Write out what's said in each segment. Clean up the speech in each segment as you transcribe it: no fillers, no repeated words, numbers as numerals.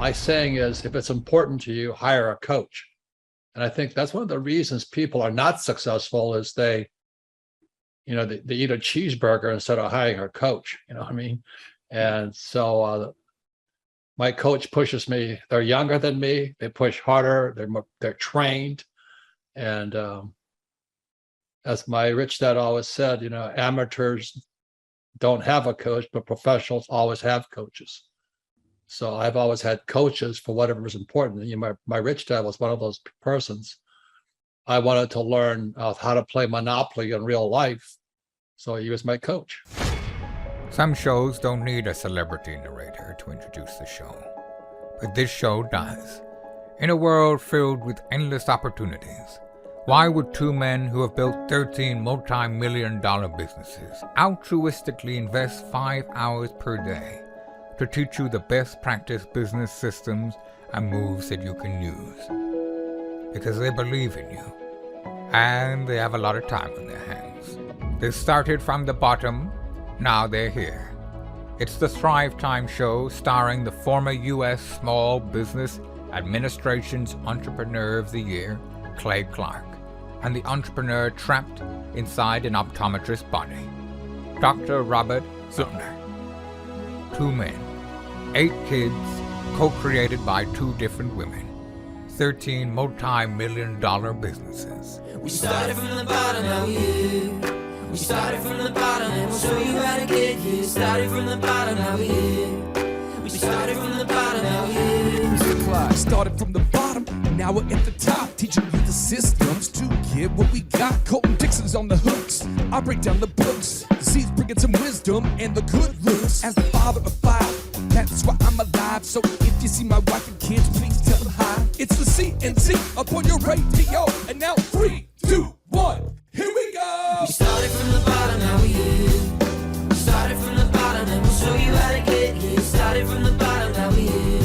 my saying is, if it's important to you, hire a coach. And I think that's one of the reasons people are not successful is they eat a cheeseburger instead of hiring a coach. You know what I mean? And so my coach pushes me. They're younger than me. They push harder. They're trained. And as my rich dad always said, amateurs don't have a coach, but professionals always have coaches. So I've always had coaches for whatever is important. My rich dad was one of those persons. I wanted to learn how to play Monopoly in real life. So he was my coach. Some shows don't need a celebrity narrator to introduce the show, but this show does. In a world filled with endless opportunities, why would two men who have built 13 multi-million-dollar businesses altruistically invest 5 hours per day to teach you the best practice business systems and moves that you can use? Because they believe in you, and they have a lot of time on their hands. They started from the bottom, now they're here. It's the Thrivetime show starring the former U.S. Small Business Administration's Entrepreneur of the Year, Clay Clark, and the entrepreneur trapped inside an optometrist's body, Dr. Robert Zoellner. 2 men, 8 kids, co-created by 2 different women, 13 multi-million-dollar businesses. We started from the bottom, now we're here. We started from the bottom, and we'll show you how to get here. Started from the bottom, now we're here. We started from the bottom, now we're here. Started from the bottom, and now we're at the top. Teaching you the systems to get what we got. Colton Dixon's on the hooks. I break down the books. C's bringing some wisdom and the good looks. As the father of 5, that's why I'm alive. So if you see my wife and kids, please tell them hi. It's the CNC up on your radio. And now 3, 2, 1, here we go. We started from the bottom, now we're here. We started from the bottom, and we'll show you how to get here. Started from the bottom, now we're here.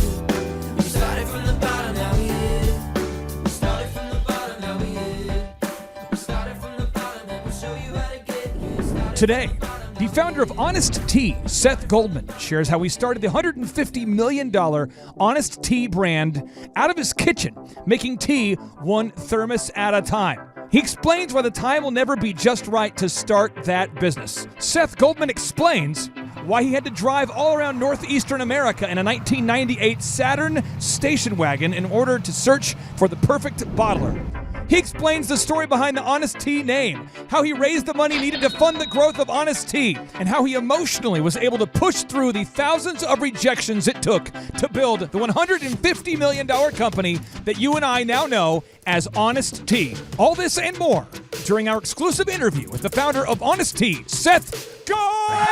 We started from the bottom, now we're here. We started from the bottom, now we're here. We started from the bottom, and we'll show you how to get here. Today, the founder of Honest Tea, Seth Goldman, shares how he started the $150 million Honest Tea brand out of his kitchen, making tea 1 thermos at a time. He explains why the time will never be just right to start that business. Seth Goldman explains why he had to drive all around northeastern America in a 1998 Saturn station wagon in order to search for the perfect bottler. He explains the story behind the Honest Tea name, how he raised the money needed to fund the growth of Honest Tea, and how he emotionally was able to push through the thousands of rejections it took to build the $150 million company that you and I now know as Honest Tea. All this and more during our exclusive interview with the founder of Honest Tea, Seth Goldman!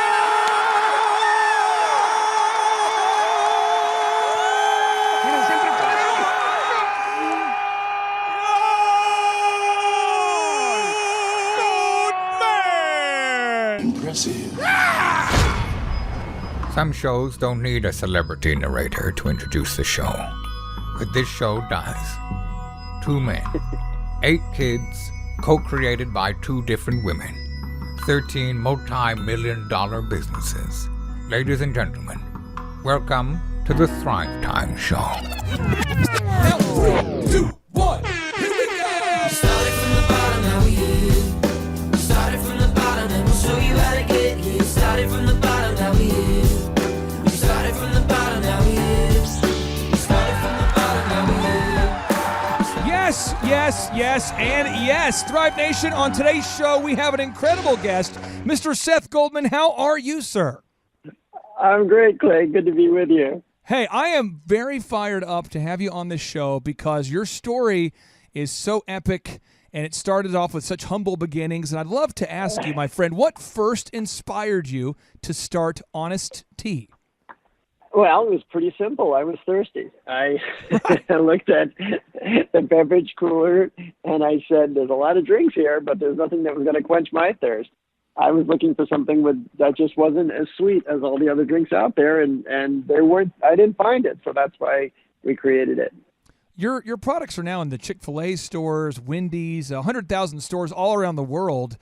Some shows don't need a celebrity narrator to introduce the show, but this show does. 2 men, 8 kids, co-created by 2 different women, 13 multi-million-dollar businesses. Ladies and gentlemen, welcome to the Thrivetime Show. Now 3, 2, 1, here we go! We started from the bottom, now we're here. We started from the bottom, and we'll show you how to get here. Started from the bottom, now we're here. We started from the bottom, now we're here. We started from the bottom, now we're here. Yes, yes, yes, and yes. Thrive Nation, on today's show, we have an incredible guest, Mr. Seth Goldman. How are you, sir? I'm great, Clay. Good to be with you. Hey, I am very fired up to have you on this show because your story is so epic and it started off with such humble beginnings. And I'd love to ask you, my friend, what first inspired you to start Honest Tea? Well, it was pretty simple. I was thirsty. I looked at the beverage cooler and I said, there's a lot of drinks here, but there's nothing that was going to quench my thirst. I was looking for something that just wasn't as sweet as all the other drinks out there, and there weren't. I didn't find it, so that's why we created it. Your products are now in the Chick-fil-A stores, Wendy's, 100,000 stores all around the world.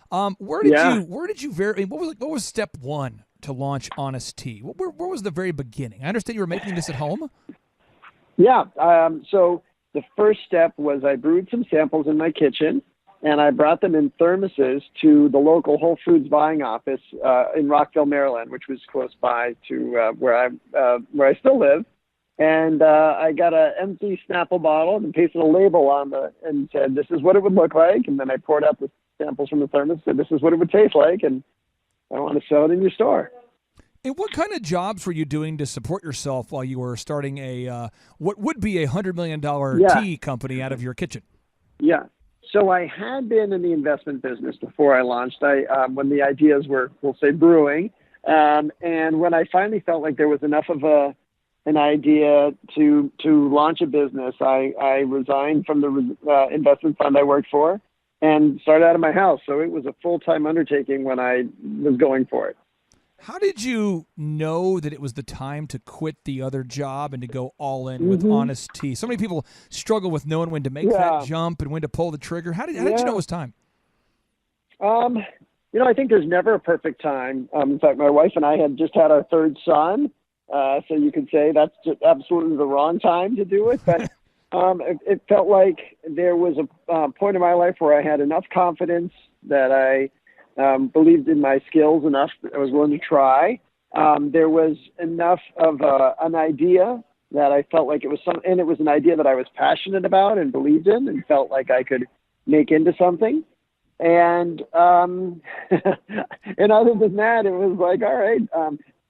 Where did you what was step one to launch Honest Tea? Where was the very beginning? I understand you were making this at home. Yeah. So the first step was I brewed some samples in my kitchen, and I brought them in thermoses to the local Whole Foods buying office in Rockville, Maryland, which was close by to where I still live. And I got an empty Snapple bottle and pasted a label on and said, "This is what it would look like." And then I poured out the samples from the thermos, said, "This is what it would taste like, and I want to sell it in your store." And what kind of jobs were you doing to support yourself while you were starting what would be $100 million tea company out of your kitchen? Yeah. So I had been in the investment business before I launched. When the ideas were, we'll say, brewing, and when I finally felt like there was enough of an idea to launch a business, I resigned from the investment fund I worked for and started out of my house. So it was a full-time undertaking when I was going for it. How did you know that it was the time to quit the other job and to go all in with Honest Tea? So many people struggle with knowing when to make that jump and when to pull the trigger. How did you know it was time? I think there's never a perfect time. In fact, my wife and I had just had our third son. So you could say that's just absolutely the wrong time to do it. But it felt like there was a point in my life where I had enough confidence that I believed in my skills enough that I was willing to try. There was enough of an idea that I felt like it was and it was an idea that I was passionate about and believed in and felt like I could make into something. And and other than that, it was like, all right.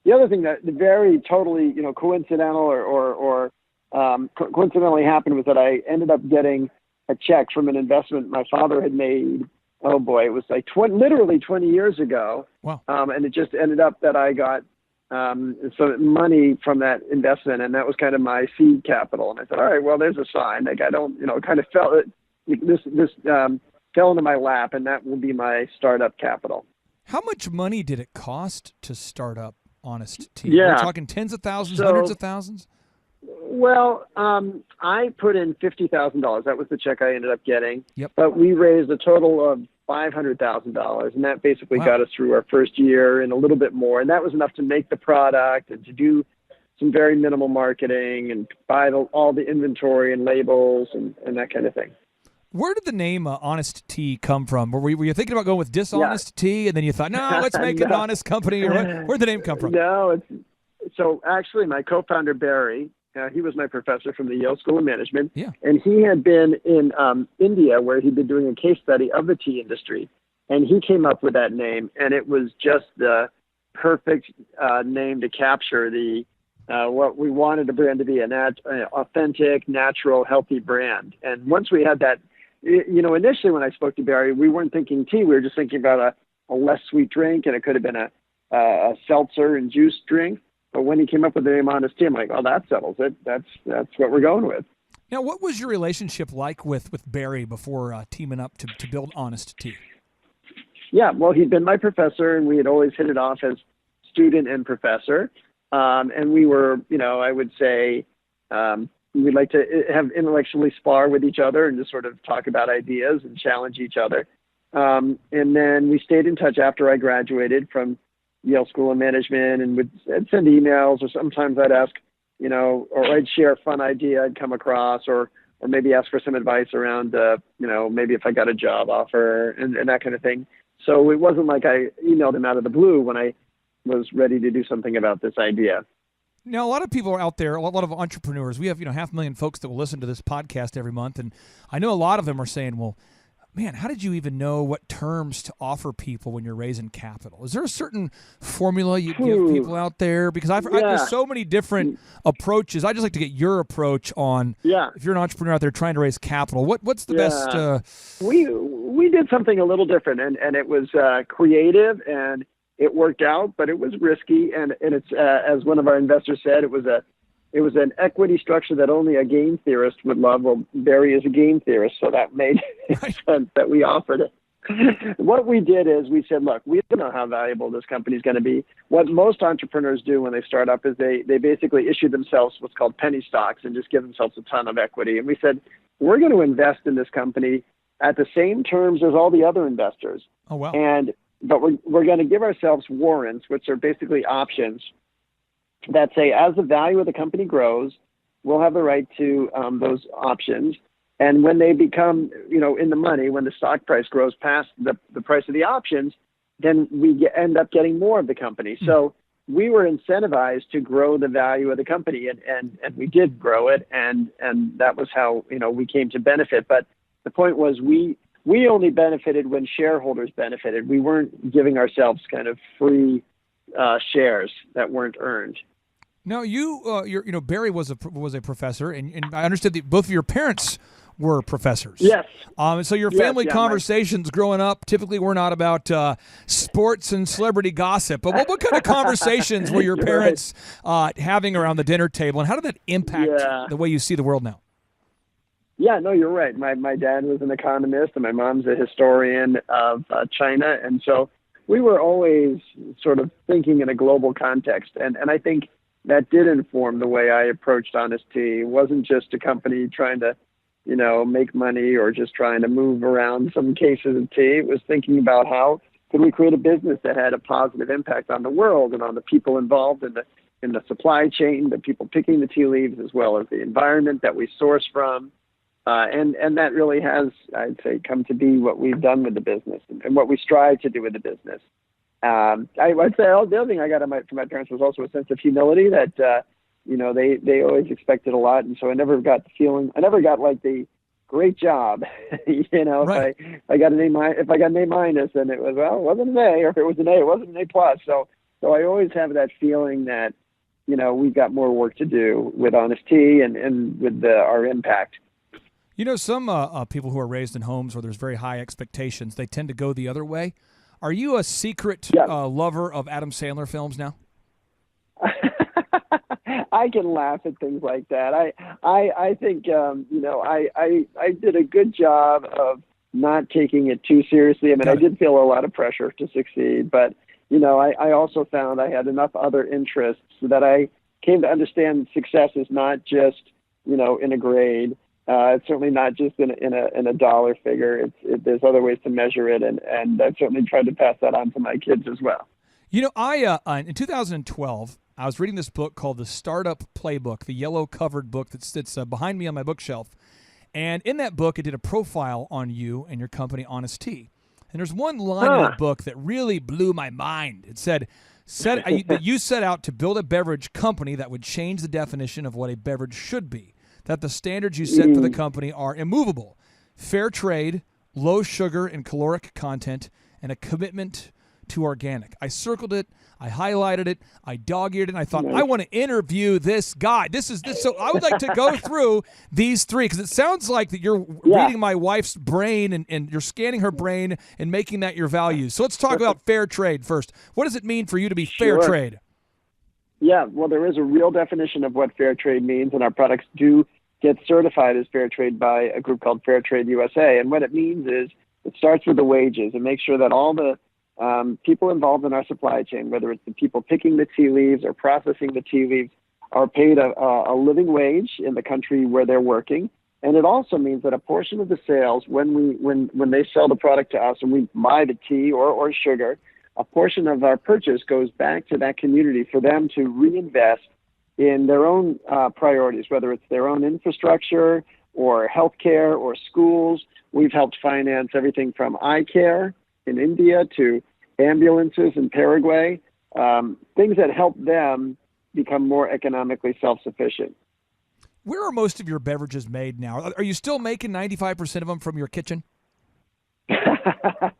The other thing that very totally, coincidental or coincidentally happened was that I ended up getting a check from an investment my father had made. Oh boy, it was like literally 20 years ago. Wow. And it just ended up that I got some money from that investment, and that was kind of my seed capital. And I said, all right, well, there's a sign. Like I don't, kind of felt this fell into my lap, and that will be my startup capital. How much money did it cost to start up Honest Tea? Yeah. We're talking tens of thousands, hundreds of thousands? Well, I put in $50,000. That was the check I ended up getting. Yep. But we raised a total of $500,000, and that basically got us through our first year and a little bit more. And that was enough to make the product and to do some very minimal marketing and buy all the inventory and labels and that kind of thing. Where did the name Honest Tea come from? Were you thinking about going with Dishonest Tea, and then you thought, no, let's make an honest company? Or where'd the name come from? No, so actually my co-founder, Barry, he was my professor from the Yale School of Management, and he had been in India where he'd been doing a case study of the tea industry, and he came up with that name, and it was just the perfect name to capture what we wanted the brand to be, an authentic, natural, healthy brand. And once we had that, initially when I spoke to Barry, we weren't thinking tea. We were just thinking about a less sweet drink, and it could have been a seltzer and juice drink. But when he came up with the name Honest Tea, I'm like, oh, that settles it. That's what we're going with. Now, what was your relationship like with Barry before teaming up to build Honest Tea? Yeah, well, he'd been my professor, and we had always hit it off as student and professor. And we were, I would say, we'd like to have intellectually spar with each other and just sort of talk about ideas and challenge each other. And then we stayed in touch after I graduated from Yale School of Management, and I'd send emails, or sometimes I'd ask, or I'd share a fun idea I'd come across, or maybe ask for some advice around, maybe if I got a job offer and that kind of thing. So it wasn't like I emailed him out of the blue when I was ready to do something about this idea. Now, a lot of people are out there, a lot of entrepreneurs. We have, 500,000 folks that will listen to this podcast every month, and I know a lot of them are saying, well, man, how did you even know what terms to offer people when you're raising capital? Is there a certain formula you give people out there? Because there's so many different approaches. I just like to get your approach on if you're an entrepreneur out there trying to raise capital. What's the best? We did something a little different, and it was creative, and it worked out, but it was risky. And it's as one of our investors said, it was an equity structure that only a game theorist would love. Well, Barry is a game theorist, so that made sense that we offered it. What we did is we said, look, we don't know how valuable this company is going to be. What most entrepreneurs do when they start up is they basically issue themselves what's called penny stocks and just give themselves a ton of equity. And we said, we're going to invest in this company at the same terms as all the other investors. Oh, wow. But we're going to give ourselves warrants, which are basically options that say, as the value of the company grows, will have the right to those options. And when they become, in the money, when the stock price grows past the price of the options, then we end up getting more of the company. So we were incentivized to grow the value of the company, and we did grow it, and that was how we came to benefit. But the point was we only benefited when shareholders benefited. We weren't giving ourselves kind of free shares that weren't earned. Now Barry was a professor, and I understood that both of your parents were professors. Yes. So your family conversations growing up typically were not about sports and celebrity gossip. But what kind of conversations were your parents having around the dinner table, and how did that impact the way you see the world now? Yeah, no, you're right. My dad was an economist, and my mom's a historian of China, and so we were always sort of thinking in a global context, and I think that did inform the way I approached Honest Tea. It wasn't just a company trying to make money or just trying to move around some cases of tea. It was thinking about how could we create a business that had a positive impact on the world and on the people involved in the supply chain, the people picking the tea leaves, as well as the environment that we source from. And that really has, I'd say, come to be what we've done with the business and what we strive to do with the business. I'd say the other thing I got from my parents was also a sense of humility that, they always expected a lot. And so I never got like the great job, Right. if I got an A minus, then it was, it wasn't an A, or if it was an A, it wasn't an A plus. So I always have that feeling that, we've got more work to do with Honest Tea and with our impact. Some people who are raised in homes where there's very high expectations, they tend to go the other way. Are you a secret lover of Adam Sandler films now? I can laugh at things like that. I think, I did a good job of not taking it too seriously. I mean, I did feel a lot of pressure to succeed, but, I also found I had enough other interests that I came to understand success is not just, in a grade. It's certainly not just in a dollar figure. There's other ways to measure it, and I've certainly tried to pass that on to my kids as well. In 2012, I was reading this book called The Startup Playbook, the yellow-covered book that sits behind me on my bookshelf. And in that book, it did a profile on you and your company, Honest Tea. And there's one line in that book that really blew my mind. It said that you set out to build a beverage company that would change the definition of what a beverage should be, that the standards you set for the company are immovable: fair trade, low sugar and caloric content, and a commitment to organic. I circled it, I highlighted it, I dog-eared it, and I thought, I want to interview this guy. So I would like to go through these three, because it sounds like that you're reading my wife's brain and you're scanning her brain and making that your values. So let's talk about fair trade first. What does it mean for you to be fair trade? Yeah, well, there is a real definition of what fair trade means, and our products do get certified as fair trade by a group called Fair Trade USA. And what it means is it starts with the wages and makes sure that all the people involved in our supply chain, whether it's the people picking the tea leaves or processing the tea leaves, are paid a living wage in the country where they're working. And it also means that a portion of the sales, when they sell the product to us and we buy the tea or sugar, a portion of our purchase goes back to that community for them to reinvest in their own priorities, whether it's their own infrastructure or healthcare or schools. We've helped finance everything from eye care in India to ambulances in Paraguay, things that help them become more economically self-sufficient. Where are most of your beverages made now? Are you still making 95% of them from your kitchen?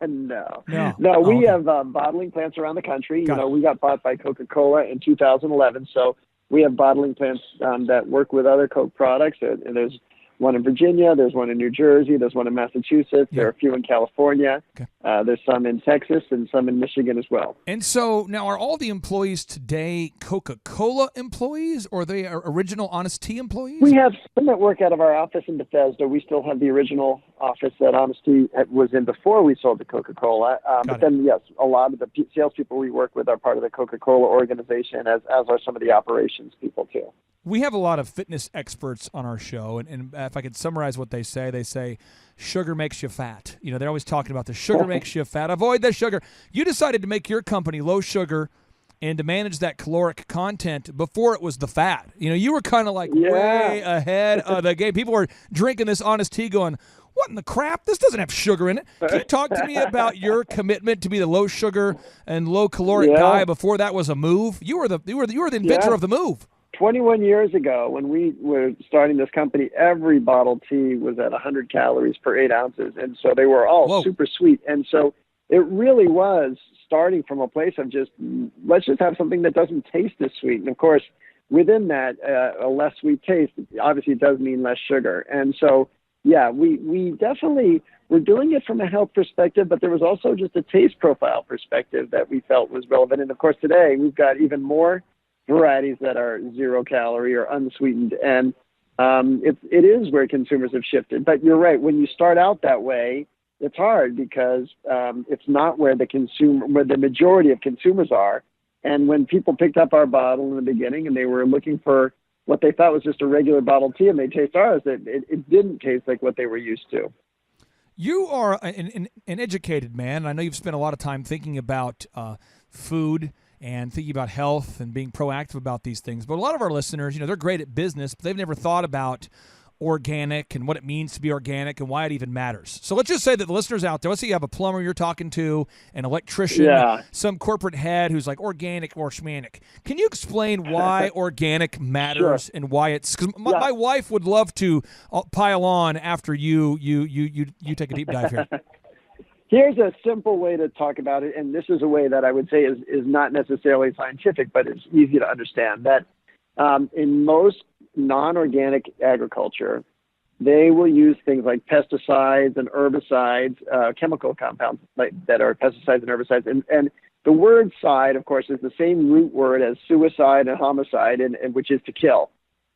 No. Oh, We have bottling plants around the country. We got bought by Coca-Cola in 2011, so we have bottling plants that work with other Coke products. And there's one in Virginia, there's one in New Jersey, there's one in Massachusetts, there are a few in California, there's some in Texas and some in Michigan as well. And so now, are all the employees today Coca-Cola employees, or are they original Honest Tea employees? We have some that work out of our office in Bethesda. We still have the original office that Honest Tea was in before we sold to Coca-Cola. But then, yes, a lot of the salespeople we work with are part of the Coca-Cola organization, as are some of the operations people too. We have a lot of fitness experts on our show, and if I could summarize what they say sugar makes you fat. They're always talking about the sugar makes you fat. Avoid the sugar. You decided to make your company low sugar, and to manage that caloric content before it was the fad. You were kind of like way ahead of the game. People were drinking this Honest Tea going, what in the crap? This doesn't have sugar in it. Can you talk to me about your commitment to be the low sugar and low caloric guy before that was a move? You were the inventor of the move. 21 years ago, when we were starting this company, every bottled tea was at 100 calories per 8 ounces. And so they were all super sweet. And so it really was starting from a place of just, let's just have something that doesn't taste as sweet. And of course, within that, a less sweet taste, obviously it does mean less sugar. And so, yeah, we definitely were doing it from a health perspective, but there was also just a taste profile perspective that we felt was relevant. And of course, today we've got even more varieties that are 0 calorie or unsweetened. And it is where consumers have shifted. But you're right. When you start out that way, it's hard because it's not where the majority of consumers are. And when people picked up our bottle in the beginning and they were looking for what they thought was just a regular bottled tea and they taste ours, it didn't taste like what they were used to. You are an educated man. I know you've spent a lot of time thinking about food and thinking about health and being proactive about these things. But a lot of our listeners, they're great at business, but they've never thought about organic and what it means to be organic and why it even matters. So let's just say that the listeners out there, let's say you have a plumber you're talking to, an electrician, some corporate head who's like organic or schmanic. Can you explain why organic matters and why it's, because my wife would love to pile on after you take a deep dive here. Here's a simple way to talk about it, and this is a way that I would say is not necessarily scientific, but it's easy to understand, that in most non-organic agriculture, they will use things like pesticides and herbicides, chemical compounds that are pesticides and herbicides. And the word side, of course, is the same root word as suicide and homicide, and which is to kill.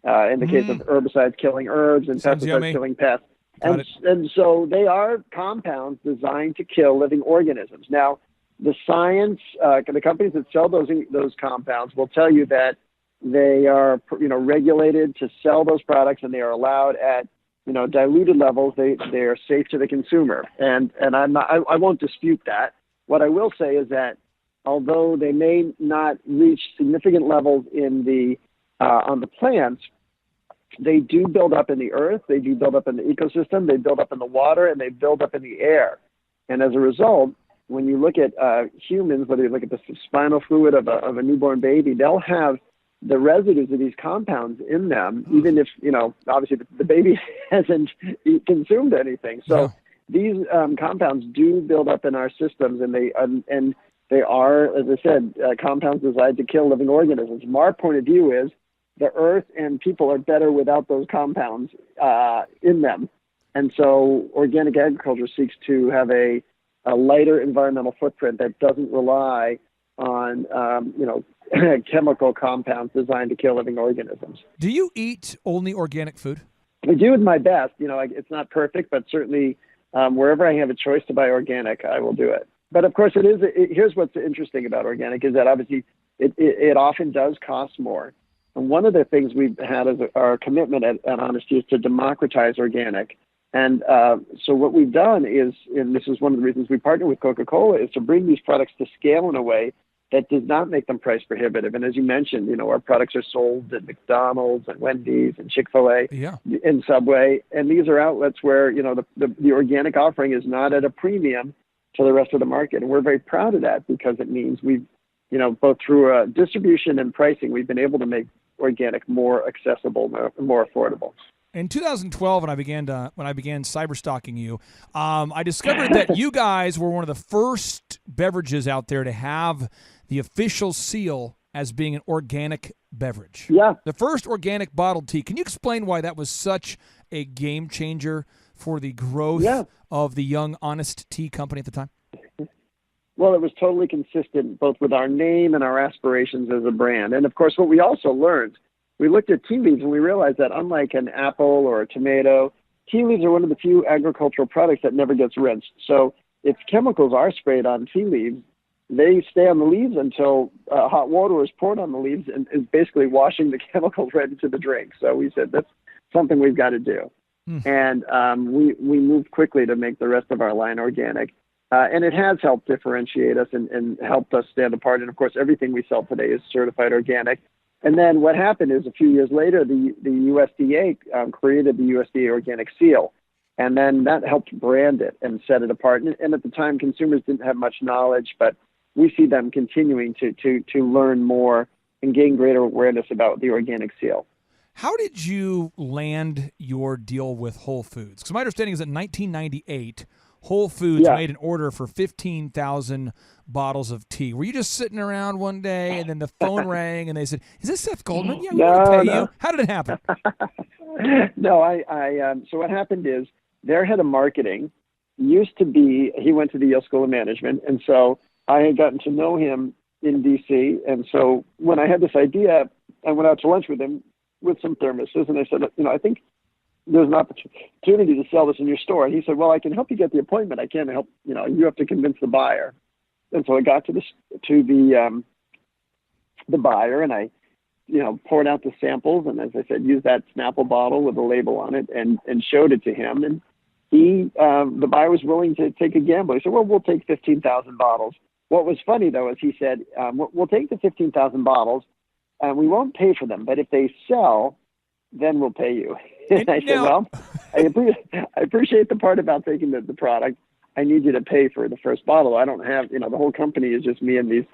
In the case of herbicides, killing herbs, and Sounds pesticides, yummy. killing pests. And so they are compounds designed to kill living organisms. Now, the science, the companies that sell those compounds will tell you that they are, regulated to sell those products, and they are allowed at, diluted levels. They are safe to the consumer, and I won't dispute that. What I will say is that although they may not reach significant levels in the on the plants, they do build up in the earth, they do build up in the ecosystem, they build up in the water, and they build up in the air. And as a result, when you look at humans, whether you look at the spinal fluid of a newborn baby, they'll have the residues of these compounds in them, even if, obviously the baby hasn't consumed anything. So these compounds do build up in our systems, and they are, as I said, compounds designed to kill living organisms. From our point of view is, the earth and people are better without those compounds in them. And so organic agriculture seeks to have a lighter environmental footprint that doesn't rely on, chemical compounds designed to kill living organisms. Do you eat only organic food? I do with my best. It's not perfect, but certainly wherever I have a choice to buy organic, I will do it. But of course, here's what's interesting about organic is that obviously it often does cost more. And one of the things we've had as our commitment at Honesty is to democratize organic. And so what we've done is, and this is one of the reasons we partner with Coca-Cola, is to bring these products to scale in a way that does not make them price prohibitive. And as you mentioned, our products are sold at McDonald's and Wendy's and Chick-fil-A and Subway. And these are outlets where, the organic offering is not at a premium to the rest of the market. And we're very proud of that because it means we've, both through distribution and pricing, we've been able to make organic more accessible, more affordable. In 2012, when I began cyber stalking you, I discovered that you guys were one of the first beverages out there to have the official seal as being an organic beverage. Yeah. The first organic bottled tea. Can you explain why that was such a game changer for the growth of the young Honest Tea company at the time? Well, it was totally consistent both with our name and our aspirations as a brand. And of course, what we also learned, we looked at tea leaves and we realized that unlike an apple or a tomato, tea leaves are one of the few agricultural products that never gets rinsed. So if chemicals are sprayed on tea leaves, they stay on the leaves until hot water is poured on the leaves and is basically washing the chemicals right into the drink. So we said, that's something we've got to do. And we moved quickly to make the rest of our line organic. And it has helped differentiate us and helped us stand apart. And of course, everything we sell today is certified organic. And then what happened is a few years later, the USDA created the USDA Organic Seal. And then that helped brand it and set it apart. And at the time, consumers didn't have much knowledge, but we see them continuing to learn more and gain greater awareness about the organic seal. How did you land your deal with Whole Foods? Because my understanding is that in 1998, Whole Foods made an order for 15,000 bottles of tea. Were you just sitting around one day and then the phone rang and they said, "Is this Seth Goldman? Yeah, we want to pay you." How did it happen? No, so what happened is their head of marketing he went to the Yale School of Management. And so I had gotten to know him in DC. And so when I had this idea, I went out to lunch with him with some thermoses. And I said, I think there's an opportunity to sell this in your store. And he said, well, I can help you get the appointment. I can't help, you have to convince the buyer. And so I got to the buyer and I, poured out the samples. And as I said, used that Snapple bottle with a label on it and showed it to him. And the buyer was willing to take a gamble. He said, well, we'll take 15,000 bottles. What was funny though, is he said, we'll take the 15,000 bottles and we won't pay for them. But if they sell, then we'll pay you. And I said, well, I appreciate the part about taking the product. I need you to pay for the first bottle. I don't have, the whole company is just me and these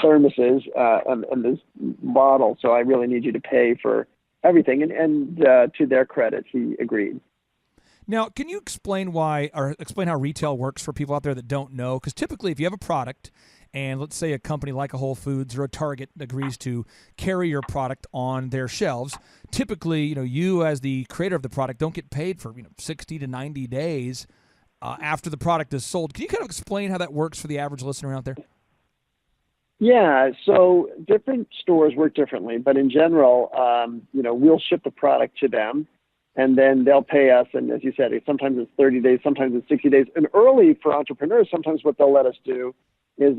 thermoses and this bottle. So I really need you to pay for everything. And to their credit, he agreed. Now, can you explain how retail works for people out there that don't know? Because typically if you have a product and let's say a company like a Whole Foods or a Target agrees to carry your product on their shelves, typically, you as the creator of the product don't get paid for 60 to 90 days after the product is sold. Can you kind of explain how that works for the average listener out there? Yeah, so different stores work differently, but in general, we'll ship the product to them and then they'll pay us. And as you said, sometimes it's 30 days, sometimes it's 60 days. And early for entrepreneurs, sometimes what they'll let us do is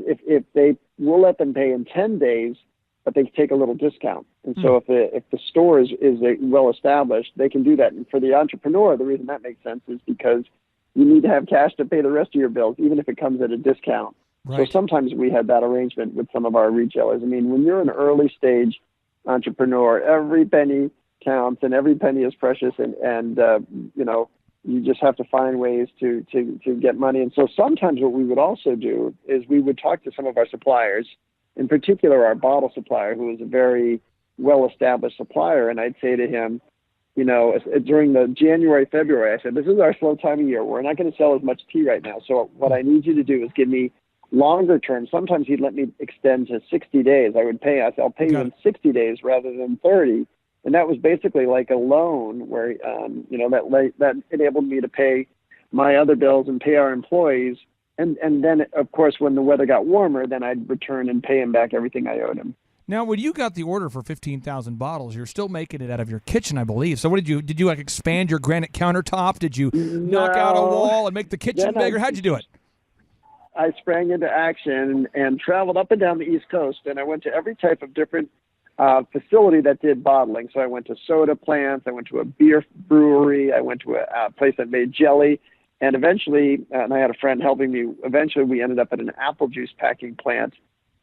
we'll let them pay in 10 days, but they take a little discount. And so if the store is well established, they can do that. And for the entrepreneur, the reason that makes sense is because you need to have cash to pay the rest of your bills, even if it comes at a discount. Right. So sometimes we had that arrangement with some of our retailers. I mean, when you're an early stage entrepreneur, every penny counts and every penny is precious. And you just have to find ways to get money. And so sometimes what we would also do is we would talk to some of our suppliers, in particular our bottle supplier, who is a very well-established supplier. And I'd say to him, during the January, February, I said, this is our slow time of year. We're not going to sell as much tea right now. So what I need you to do is give me longer term. Sometimes he'd let me extend to 60 days. I'll pay you in 60 days rather than 30. And that was basically like a loan where, that enabled me to pay my other bills and pay our employees. And then, of course, when the weather got warmer, then I'd return and pay him back everything I owed him. Now, when you got the order for 15,000 bottles, you're still making it out of your kitchen, I believe. So what did you like expand your granite countertop? Did you knock out a wall and make the kitchen bigger? How'd you do it? I sprang into action and traveled up and down the East Coast, and I went to every type of different facility that did bottling. So I went to soda plants, I went to a beer brewery, I went to a place that made jelly, and eventually, and I had a friend helping me, eventually we ended up at an apple juice packing plant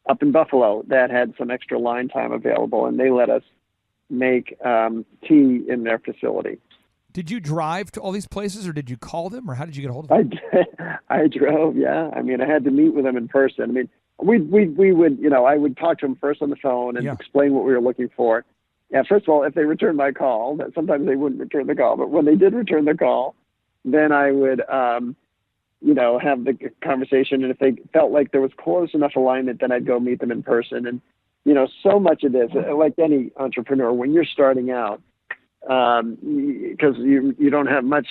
up in Buffalo that had some extra line time available, and they let us make tea in their facility. Did you drive to all these places, or did you call them, or how did you get a hold of them? I drove, yeah. I mean, I had to meet with them in person. I mean, we would, I would talk to them first on the phone and explain what we were looking for. Yeah, first of all, if they returned my call, sometimes they wouldn't return the call, but when they did return the call, then I would, have the conversation. And if they felt like there was close enough alignment, then I'd go meet them in person. And, so much of this, like any entrepreneur, when you're starting out, because you don't have much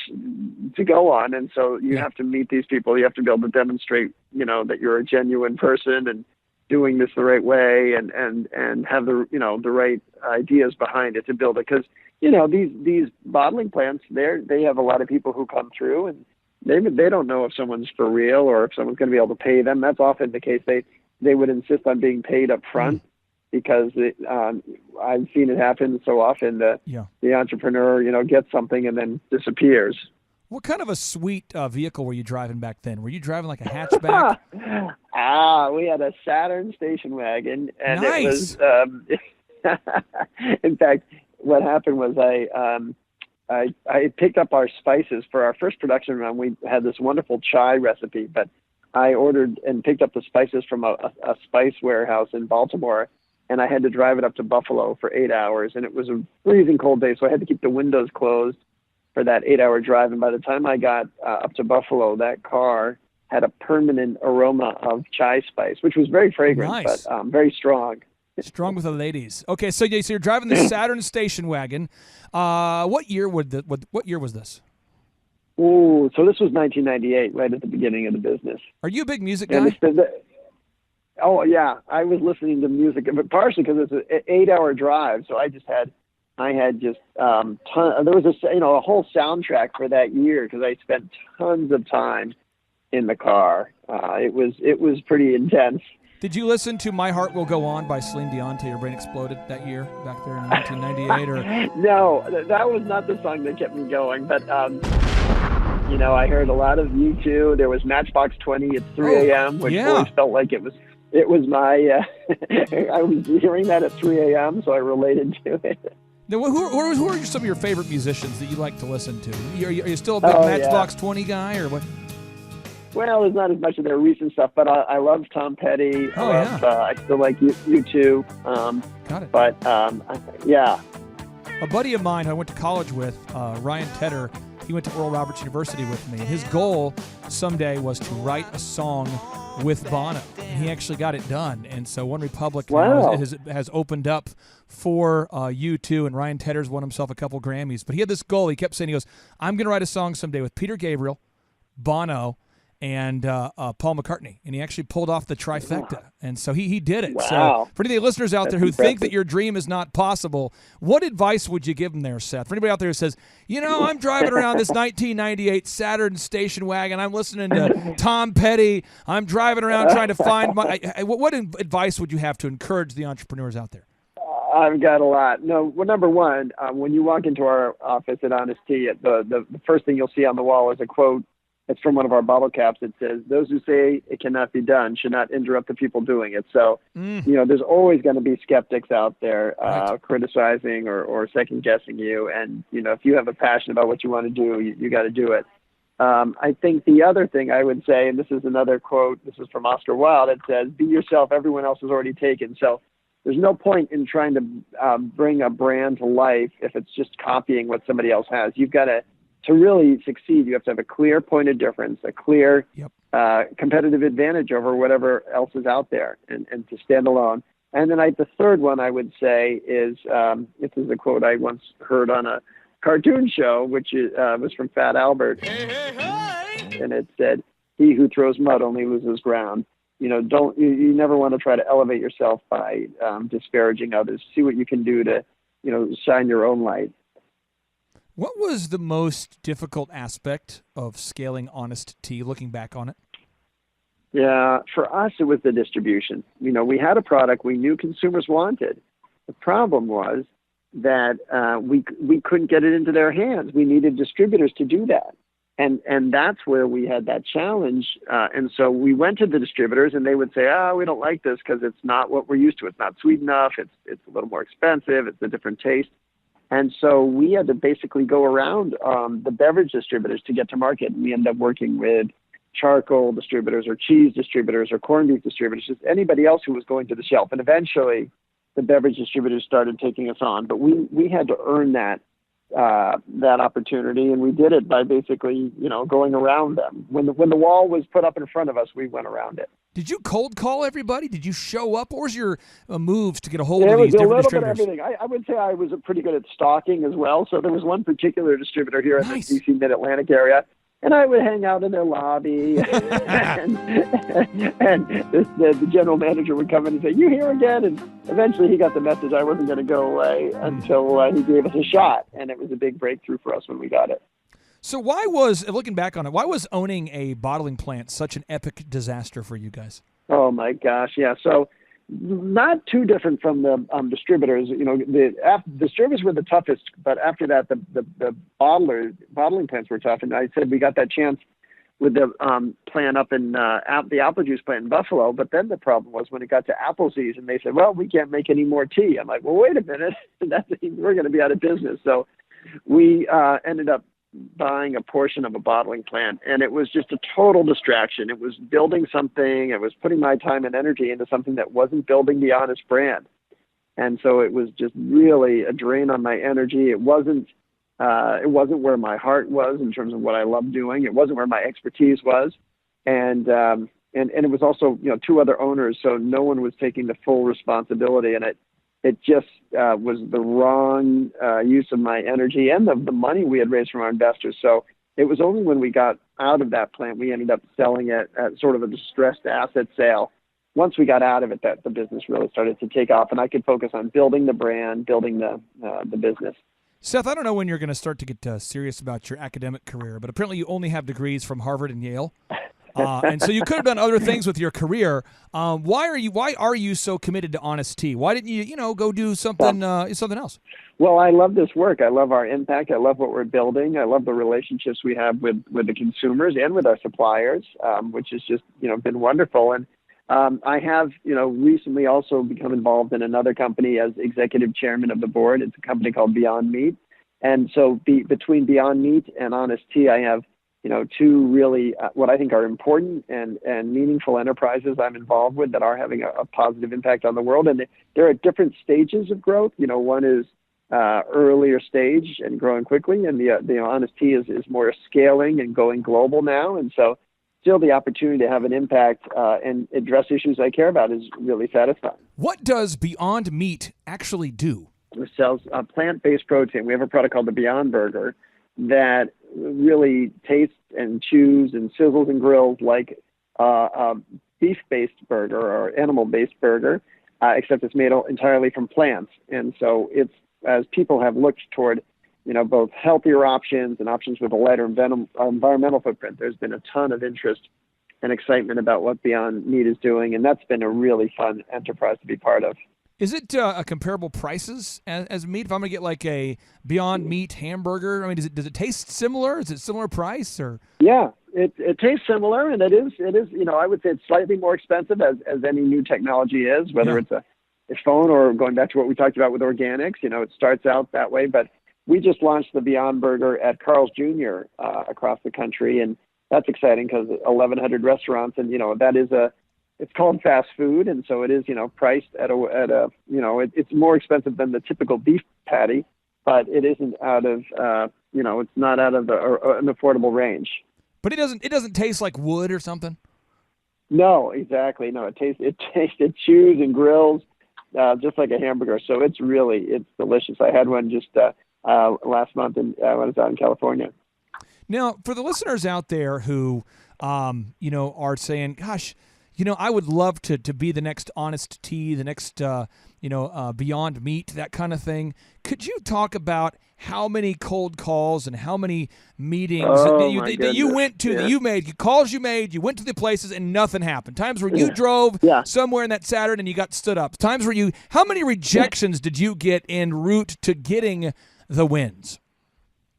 to go on. And so you have to meet these people. You have to be able to demonstrate, that you're a genuine person and doing this the right way and have the, the right ideas behind it to build it. Because, these bottling plants, they have a lot of people who come through and they don't know if someone's for real or if someone's going to be able to pay them. That's often the case. They would insist on being paid up front. Because I've seen it happen so often that the entrepreneur, gets something and then disappears. What kind of a sweet vehicle were you driving back then? Were you driving like a hatchback? We had a Saturn station wagon, and Nice. it was. In fact, what happened was I picked up our spices for our first production run. We had this wonderful chai recipe, but I ordered and picked up the spices from a spice warehouse in Baltimore, and I had to drive it up to Buffalo for 8 hours, and it was a freezing cold day, so I had to keep the windows closed for that 8-hour drive. And by the time I got up to Buffalo, that car had a permanent aroma of chai spice, which was very fragrant, Nice. but very strong. Strong with the ladies. Okay, so you're driving the Saturn station wagon. What year was this? Ooh, so this was 1998, right at the beginning of the business. Are you a big music And guy? oh yeah, I was listening to music, but partially because it's an 8-hour drive, so I had just there was a whole soundtrack for that year because I spent tons of time in the car. It was pretty intense. Did you listen to "My Heart Will Go On" by Celine Dion till your brain exploded that year back there in 1998? Or No, that was not the song that kept me going, but I heard a lot of U2. There was Matchbox 20 at 3 a.m., which yeah. always felt like it was my. I was hearing that at 3 a.m., so I related to it. Now, who are some of your favorite musicians that you like to listen to? Are you still a big Oh, Matchbox 20 guy, or what? Well, there's not as much of their recent stuff, but I love Tom Petty. Oh, I still like U2. Got it. But yeah. A buddy of mine who I went to college with, Ryan Tedder, he went to Oral Roberts University with me. And his goal someday was to write a song with Bono. And he actually got it done. And so One Republic Wow. has opened up for U2, and Ryan Tedder's won himself a couple Grammys. But he had this goal. He kept saying, he goes, I'm going to write a song someday with Peter Gabriel, Bono, and Paul McCartney, and he actually pulled off the trifecta, and so he did it. Wow. So for any of the listeners out there who impressive. think that your dream is not possible, what advice would you give them there, Seth? For anybody out there who says, I'm driving around this 1998 Saturn station wagon, I'm listening to Tom Petty, I'm driving around trying to find what advice would you have to encourage the entrepreneurs out there? I've got a lot. No, well, number one, when you walk into our office at Honest Tea, the first thing you'll see on the wall is a quote. It's from one of our bottle caps. It says, "Those who say it cannot be done should not interrupt the people doing it." So, there's always going to be skeptics out there criticizing or second guessing you. And, if you have a passion about what you want to do, you got to do it. I think the other thing I would say, and this is another quote, this is from Oscar Wilde, it says, "Be yourself, everyone else is already taken." So there's no point in trying to bring a brand to life if it's just copying what somebody else has. You've got to really succeed, you have to have a clear point of difference, a clear competitive advantage over whatever else is out there, and to stand alone. And then the third one I would say is, this is a quote I once heard on a cartoon show, which was from Fat Albert. And it said, "He who throws mud only loses ground." You never want to try to elevate yourself by disparaging others. See what you can do to, shine your own light. What was the most difficult aspect of scaling Honest Tea, looking back on it? Yeah, for us, it was the distribution. We had a product we knew consumers wanted. The problem was that we couldn't get it into their hands. We needed distributors to do that. And that's where we had that challenge. And so we went to the distributors, and they would say, we don't like this because it's not what we're used to. It's not sweet enough. It's a little more expensive. It's a different taste. And so we had to basically go around the beverage distributors to get to market. And we ended up working with charcoal distributors or cheese distributors or corned beef distributors, just anybody else who was going to the shelf. And eventually the beverage distributors started taking us on. But we had to earn that opportunity, and we did it by basically, going around them. When the wall was put up in front of us, we went around it. Did you cold call everybody? Did you show up? What was your moves to get a hold of It these was a different little bit of distributors? everything. I would say I was pretty good at stalking as well. So there was one particular distributor here Nice. in the DC Mid-Atlantic area, and I would hang out in their lobby, and the general manager would come in and say, "You here again?" And eventually he got the message I wasn't going to go away until he gave us a shot, and it was a big breakthrough for us when we got it. So looking back on it, why was owning a bottling plant such an epic disaster for you guys? Oh my gosh, yeah. So not too different from the distributors. The distributors were the toughest, but after that, the bottling plants were tough. And I said we got that chance with the plant up in the apple juice plant in Buffalo. But then the problem was when it got to apple season, they said, well, we can't make any more tea. I'm like, well, wait a minute, we're going to be out of business. So we ended up buying a portion of a bottling plant, and it was just a total distraction. It was building something. It was putting my time and energy into something that wasn't building the Honest brand. And so it was just really a drain on my energy. It wasn't where my heart was in terms of what I love doing. It wasn't where my expertise was. And it was also, two other owners. So no one was taking the full responsibility. And it just was the wrong use of my energy and the money we had raised from our investors. So it was only when we got out of that plant, we ended up selling it at sort of a distressed asset sale. Once we got out of it, that the business really started to take off, and I could focus on building the brand, building the business. Seth, I don't know when you're going to start to get serious about your academic career, but apparently you only have degrees from Harvard and Yale. And so you could have done other things with your career. Why are you so committed to Honest Tea? Why didn't you, go do something else? Well, I love this work. I love our impact. I love what we're building. I love the relationships we have with the consumers and with our suppliers, which has just, been wonderful. And I have, recently also become involved in another company as executive chairman of the board. It's a company called Beyond Meat. And so between Beyond Meat and Honest Tea, I have two really what I think are important and meaningful enterprises I'm involved with that are having a positive impact on the world. And they're at different stages of growth. One is earlier stage and growing quickly, and the Honest Tea is more scaling and going global now. And so still the opportunity to have an impact and address issues I care about is really satisfying. What does Beyond Meat actually do? It sells plant-based protein. We have a product called the Beyond Burger that really tastes and chews and sizzles and grills like a beef-based burger or animal-based burger, except it's made entirely from plants. And so it's, as people have looked toward, both healthier options and options with a lighter environmental footprint, there's been a ton of interest and excitement about what Beyond Meat is doing, and that's been a really fun enterprise to be part of. Is it a comparable prices as meat? If I'm going to get like a Beyond Meat hamburger, does it taste similar? Is it similar price or? Yeah, it tastes similar, and it is. I would say it's slightly more expensive as any new technology is, whether it's a phone or going back to what we talked about with organics. It starts out that way, but we just launched the Beyond Burger at Carl's Jr. Across the country, and that's exciting because 1,100 restaurants, and that is it's called fast food, and so it is, priced at it's more expensive than the typical beef patty, but it isn't out of, it's not out of an affordable range. But it doesn't taste like wood or something. No, exactly. No, it chews and grills just like a hamburger. So it's delicious. I had one just last month when I was out in California. Now, for the listeners out there who, are saying, gosh, I would love to be the next Honest Tea, the next, Beyond Meat, that kind of thing. Could you talk about how many cold calls and how many meetings that you went to, that you made, calls you made, you went to the places and nothing happened? Times where you drove somewhere in that Saturn and you got stood up. Times where how many rejections did you get en route to getting the wins?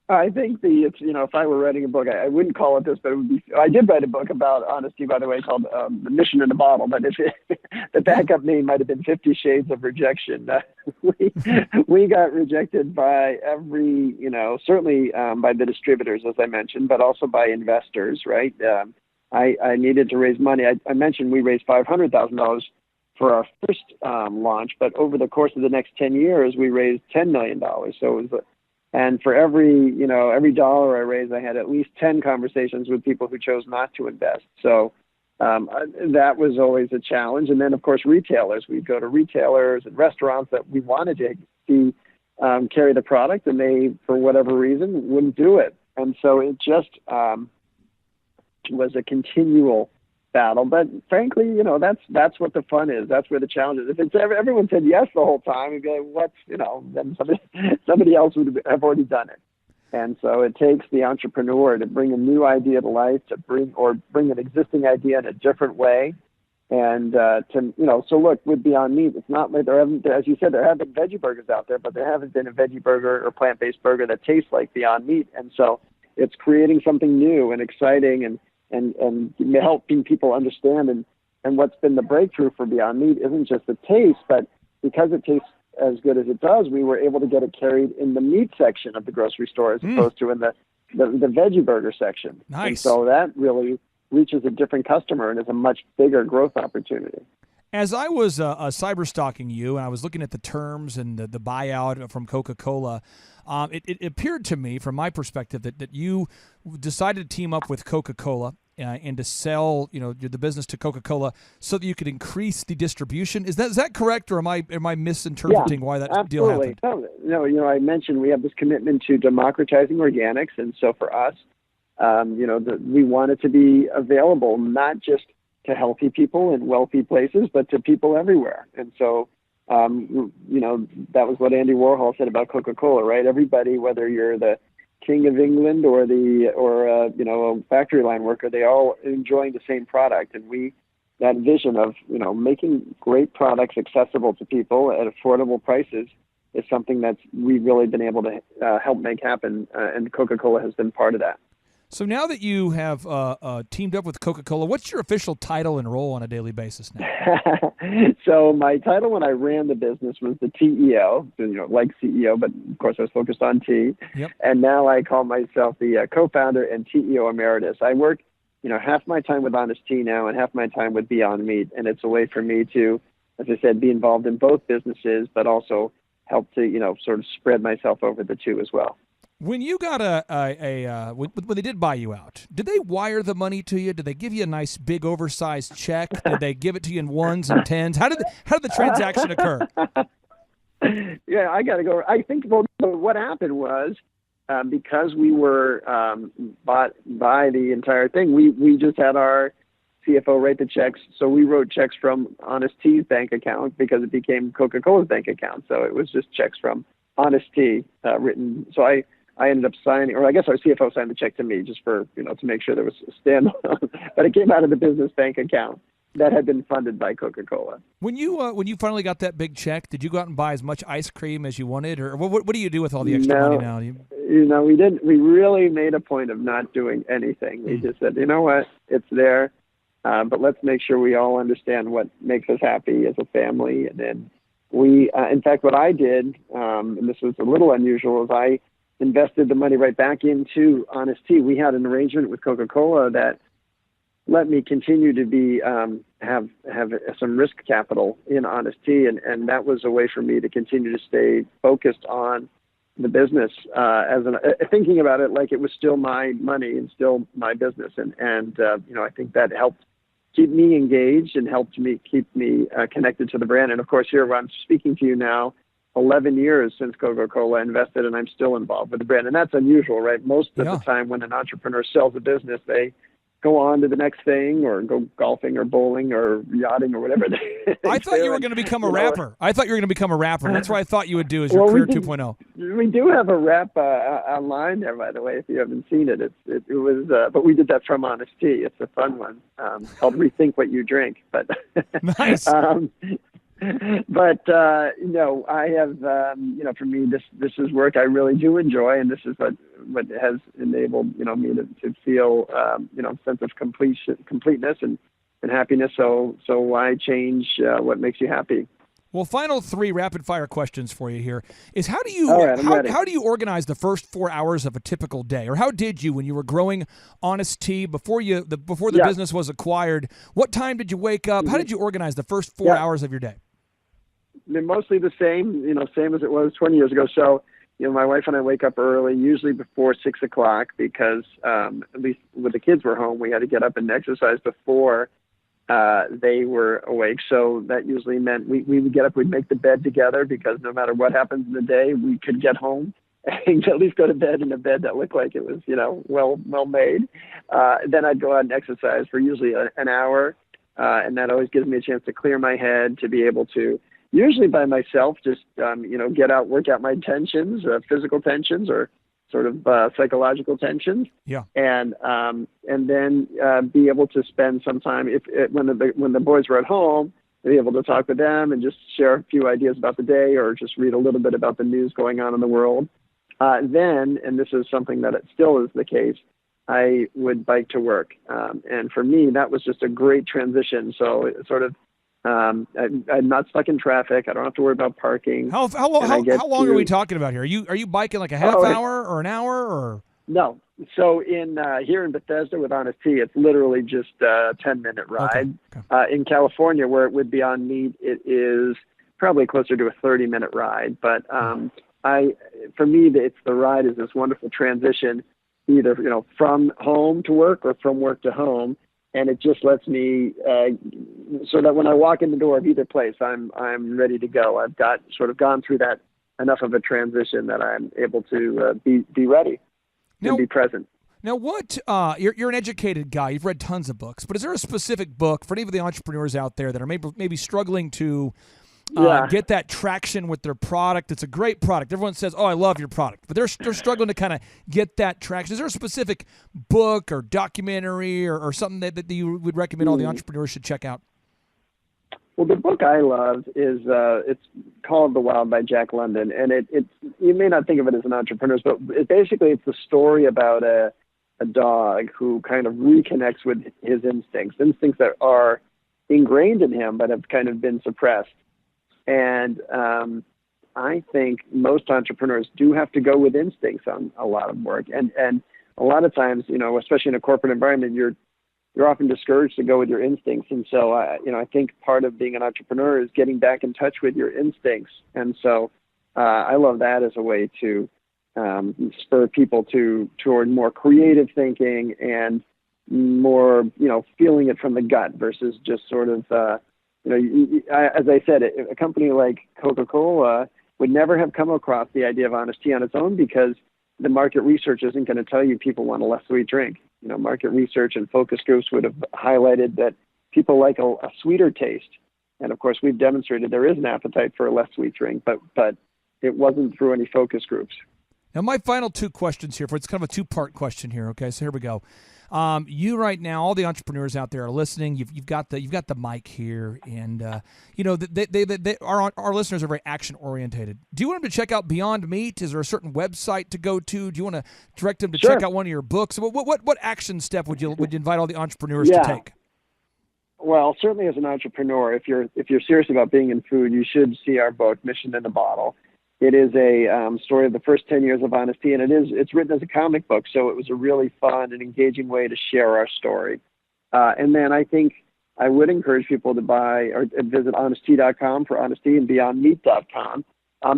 I think if I were writing a book, I wouldn't call it this, but it would be. I did write a book about honesty, by the way, called "The Mission in a Bottle." But the backup name might have been 50 Shades of Rejection. We got rejected by every, certainly by the distributors, as I mentioned, but also by investors. Right? I needed to raise money. I mentioned we raised $500,000 for our first launch, but over the course of the next 10 years, we raised $10 million. So it was. And for every dollar I raised, I had at least 10 conversations with people who chose not to invest. So that was always a challenge. And then, of course, retailers. We'd go to retailers and restaurants that we wanted to see carry the product, and they, for whatever reason, wouldn't do it. And so it just was a continual battle. But frankly, that's what the fun is. That's where the challenge is. If it's everyone said yes the whole time, you'd be like, then somebody else would have already done it. And so it takes the entrepreneur to bring a new idea to life, to bring an existing idea in a different way, And so look, with Beyond Meat, it's not like there haven't, as you said, there have been veggie burgers out there, but there haven't been a veggie burger or plant-based burger that tastes like Beyond Meat. And so it's creating something new and exciting and helping people understand. And what's been the breakthrough for Beyond Meat isn't just the taste, but because it tastes as good as it does, we were able to get it carried in the meat section of the grocery store as opposed to in the veggie burger section. Nice. And so that really reaches a different customer and is a much bigger growth opportunity. As I was cyber stalking you and I was looking at the terms and the buyout from Coca-Cola, it appeared to me, from my perspective, that you decided to team up with Coca-Cola and to sell, the business to Coca-Cola so that you could increase the distribution. Is that correct, or am I misinterpreting why that deal happened? No, I mentioned we have this commitment to democratizing organics, and so for us, we want it to be available not just to healthy people in wealthy places, but to people everywhere. And so, that was what Andy Warhol said about Coca-Cola, right? Everybody, whether you're the King of England or a factory line worker, they all enjoying the same product. And that vision of, making great products accessible to people at affordable prices is something that we've really been able to help make happen. And Coca-Cola has been part of that. So now that you have teamed up with Coca-Cola, what's your official title and role on a daily basis now? So my title when I ran the business was the TEO, like CEO, but of course I was focused on tea. Yep. And now I call myself the co-founder and TEO emeritus. I work, half my time with Honest Tea now and half my time with Beyond Meat. And it's a way for me to, as I said, be involved in both businesses, but also help to, sort of spread myself over the two as well. When you got when they did buy you out, did they wire the money to you? Did they give you a nice big oversized check? Did they give it to you in ones and tens? How did the transaction occur? Yeah, I got to go. I think what happened was because we were bought by the entire thing, we just had our CFO write the checks. So we wrote checks from Honest Tea's bank account because it became Coca-Cola's bank account. So it was just checks from Honest Tea written. So I ended up signing, or I guess our CFO signed the check to me just for, to make sure there was a standalone, but it came out of the business bank account that had been funded by Coca-Cola. When you finally got that big check, did you go out and buy as much ice cream as you wanted, or what do you do with all the extra money now? We didn't. We really made a point of not doing anything. We just said, you know what, it's there, but let's make sure we all understand what makes us happy as a family. And then we, in fact, what I did, and this was a little unusual, is I invested the money right back into Honest Tea. We had an arrangement with Coca-Cola that let me continue to be have some risk capital in Honest Tea, and that was a way for me to continue to stay focused on the business, thinking about it like it was still my money and still my business, and I think that helped keep me engaged and helped me keep me connected to the brand. And of course, here I'm speaking to you now, 11 years since Coca-Cola invested, and I'm still involved with the brand. And that's unusual, right? Most of the time when an entrepreneur sells a business, they go on to the next thing or go golfing or bowling or yachting or whatever. I thought you were going to become a rapper. That's what I thought you would do as your career 2.0. We do have a rap online there, by the way, if you haven't seen it. It was, but we did that from Honest Tea. It's a fun one called Rethink What You Drink. But nice. But I have, for me, this is work I really do enjoy, and this is what has enabled, me to feel, sense of completeness and happiness. So why change what makes you happy? Well, final 3 rapid fire questions for you here is how do you organize the first 4 hours of a typical day, or how did you when you were growing Honest Tea before the business was acquired? What time did you wake up? How did you organize the first 4 hours of your day? Mostly the same, same as it was 20 years ago. So, my wife and I wake up early, usually before 6 o'clock, because at least when the kids were home, we had to get up and exercise before they were awake. So that usually meant we would get up, we'd make the bed together, because no matter what happens in the day, we could get home and at least go to bed in a bed that looked like it was, well made. Then I'd go out and exercise for usually an hour. And that always gives me a chance to clear my head, to be able to, usually by myself, just, get out, work out my tensions, physical tensions, or sort of psychological tensions. Yeah. And then be able to spend some time when the boys were at home, be able to talk with them and just share a few ideas about the day or just read a little bit about the news going on in the world. Then, and this is something that it still is the case, I would bike to work. And for me, that was just a great transition. So it sort of, I'm not stuck in traffic. I don't have to worry about parking. How long are we talking about here? Are you biking like a half hour or an hour or? No. So here in Bethesda with Honest Tea, it's literally just a 10-minute ride. Okay. In California, where it would be on meat, it is probably closer to a 30-minute ride. But for me, it's the ride is this wonderful transition, either from home to work or from work to home, and it just lets me so that when I walk in the door of either place, I'm ready to go. I've gone through that enough of a transition that I'm able to be ready. And be present. Now, what you're an educated guy. You've read tons of books, but is there a specific book for any of the entrepreneurs out there that are maybe struggling to get that traction with their product? It's a great product. Everyone says, "Oh, I love your product," but they're struggling to kind of get that traction. Is there a specific book or documentary or something that you would recommend all the entrepreneurs should check out? Well, the book I love is it's called The Wild by Jack London, and it's you may not think of it as an entrepreneur, but it's the story about a dog who kind of reconnects with his instincts that are ingrained in him but have kind of been suppressed. And I think most entrepreneurs do have to go with instincts on a lot of work, and a lot of times, especially in a corporate environment, you're often discouraged to go with your instincts. And so, I think part of being an entrepreneur is getting back in touch with your instincts. And so I love that as a way to spur people toward more creative thinking and more, feeling it from the gut versus just sort of, as I said, a company like Coca-Cola would never have come across the idea of Honest Tea on its own because the market research isn't going to tell you people want a less sweet drink. Market research and focus groups would have highlighted that people like a sweeter taste. And of course, we've demonstrated there is an appetite for a less sweet drink, but it wasn't through any focus groups. Now, my final two questions here, it's kind of a two-part question here. Okay, so here we go. You right now, all the entrepreneurs out there are listening. You've got the mic here, and our listeners are very action oriented. Do you want them to check out Beyond Meat? Is there a certain website to go to? Do you want to direct them to check out one of your books? What action step would you invite all the entrepreneurs to take? Well, certainly as an entrepreneur, if you're serious about being in food, you should see our book, Mission in a Bottle. It is a story of the first 10 years of Honest Tea, and it's written as a comic book, so it was a really fun and engaging way to share our story. And then I think I would encourage people to buy or visit honesttea.com for Honest Tea and beyondmeat.com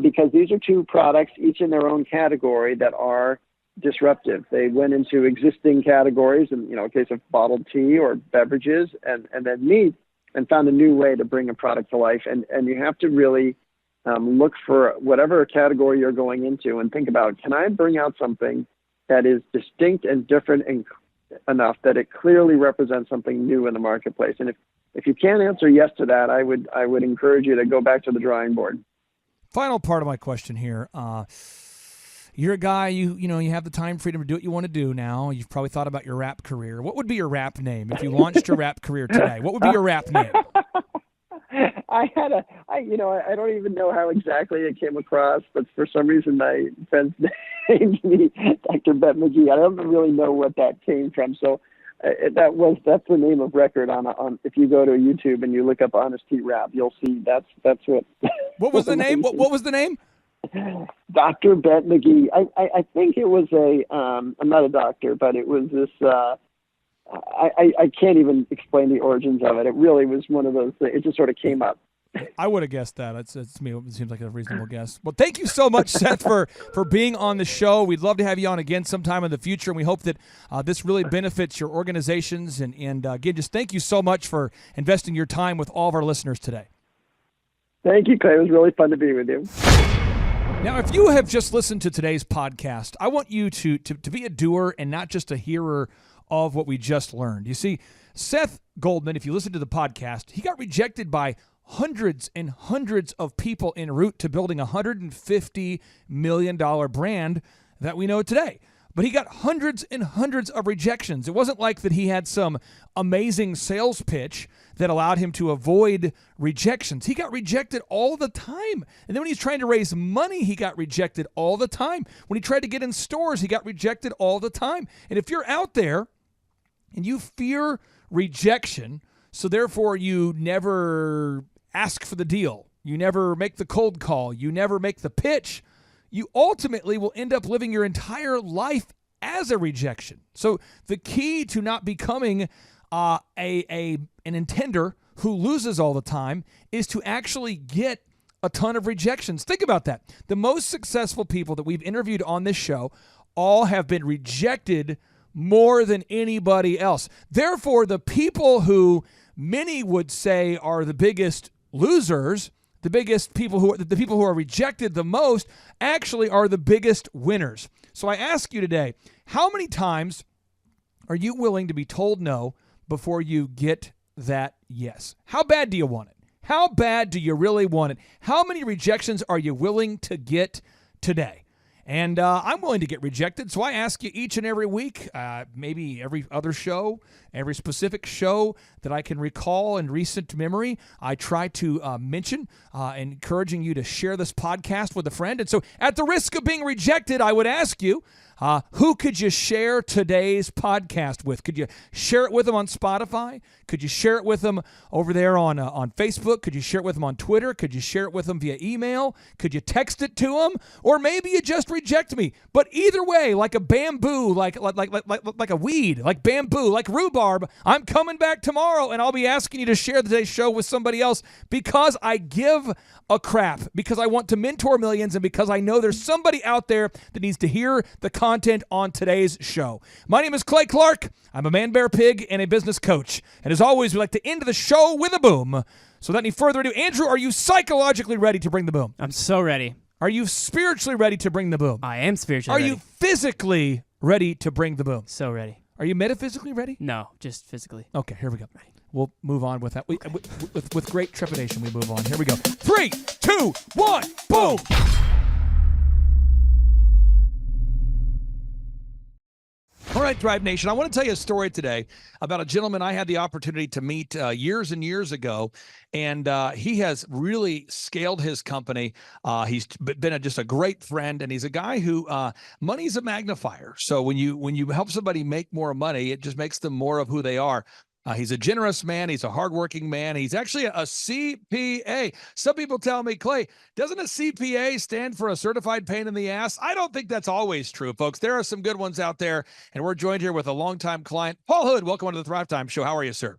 because these are two products, each in their own category, that are disruptive. They went into existing categories, in a case of bottled tea or beverages, and then meat, and found a new way to bring a product to life. And you have to really look for whatever category you're going into and think about, can I bring out something that is distinct and different and enough that it clearly represents something new in the marketplace? And if you can't answer yes to that, I would encourage you to go back to the drawing board. Final part of my question here. You're a guy, you have the time freedom to do what you want to do now. You've probably thought about your rap career. What would be your rap name if you launched your rap career today? What would be your rap name? I don't even know how exactly it came across, but for some reason my friends named me Dr. Bet McGee. I don't really know what that came from. So that's the name of record on if you go to YouTube and you look up Honest Tea Rap, you'll see that's what. What was the name? What was the name? Dr. Bet McGee. I think it was I'm not a doctor, but it was this. I can't even explain the origins of it. It really was one of those things. It just sort of came up. I would have guessed that. It's me. It seems like a reasonable guess. Well, thank you so much, Seth, for being on the show. We'd love to have you on again sometime in the future, and we hope that this really benefits your organizations. And again, just thank you so much for investing your time with all of our listeners today. Thank you, Clay. It was really fun to be with you. Now, if you have just listened to today's podcast, I want you to be a doer and not just a hearer of what we just learned. You see, Seth Goldman, if you listen to the podcast, he got rejected by hundreds and hundreds of people en route to building a $150 million brand that we know today. But he got hundreds and hundreds of rejections. It wasn't like that he had some amazing sales pitch that allowed him to avoid rejections. He got rejected all the time. And then when he's trying to raise money, he got rejected all the time. When he tried to get in stores, he got rejected all the time. And if you're out there and you fear rejection, so therefore you never ask for the deal, you never make the cold call, you never make the pitch, you ultimately will end up living your entire life as a rejection. So the key to not becoming an intender who loses all the time is to actually get a ton of rejections. Think about that. The most successful people that we've interviewed on this show all have been rejected more than anybody else. Therefore, the people who many would say are the biggest losers, the people who are rejected the most, actually are the biggest winners. So I ask you today, how many times are you willing to be told no before you get that yes? How bad do you want it? How bad do you really want it? How many rejections are you willing to get today? And I'm willing to get rejected, so I ask you each and every week, maybe every other show, every specific show that I can recall in recent memory, I try to mention, encouraging you to share this podcast with a friend. And so at the risk of being rejected, I would ask you, who could you share today's podcast with? Could you share it with them on Spotify? Could you share it with them over there on Facebook? Could you share it with them on Twitter? Could you share it with them via email? Could you text it to them? Or maybe you just reject me. But either way, like a bamboo, like a weed, like bamboo, like rhubarb, I'm coming back tomorrow, and I'll be asking you to share today's show with somebody else because I give a crap, because I want to mentor millions, and because I know there's somebody out there that needs to hear the content on today's show. My name is Clay Clark. I'm a man, bear, pig, and a business coach. And as always, we like to end the show with a boom. So without any further ado, Andrew, are you psychologically ready to bring the boom? I'm so ready. Are you spiritually ready to bring the boom? I am spiritually ready. Are you physically ready to bring the boom? So ready. Are you metaphysically ready? No, just physically. Okay, here we go. We'll move on with that. With great trepidation, we move on. Here we go. 3, 2, 1, boom! All right, Thrive Nation, I want to tell you a story today about a gentleman I had the opportunity to meet years and years ago, and he has really scaled his company. He's been just a great friend, and he's a guy who money's a magnifier. So when you help somebody make more money, it just makes them more of who they are. He's a generous man. He's a hardworking man. He's actually a CPA. Some people tell me, Clay, doesn't a CPA stand for a certified pain in the ass? I don't think that's always true, folks. There are some good ones out there, and we're joined here with a longtime client, Paul Hood. Welcome to the Thrivetime Show. How are you, sir?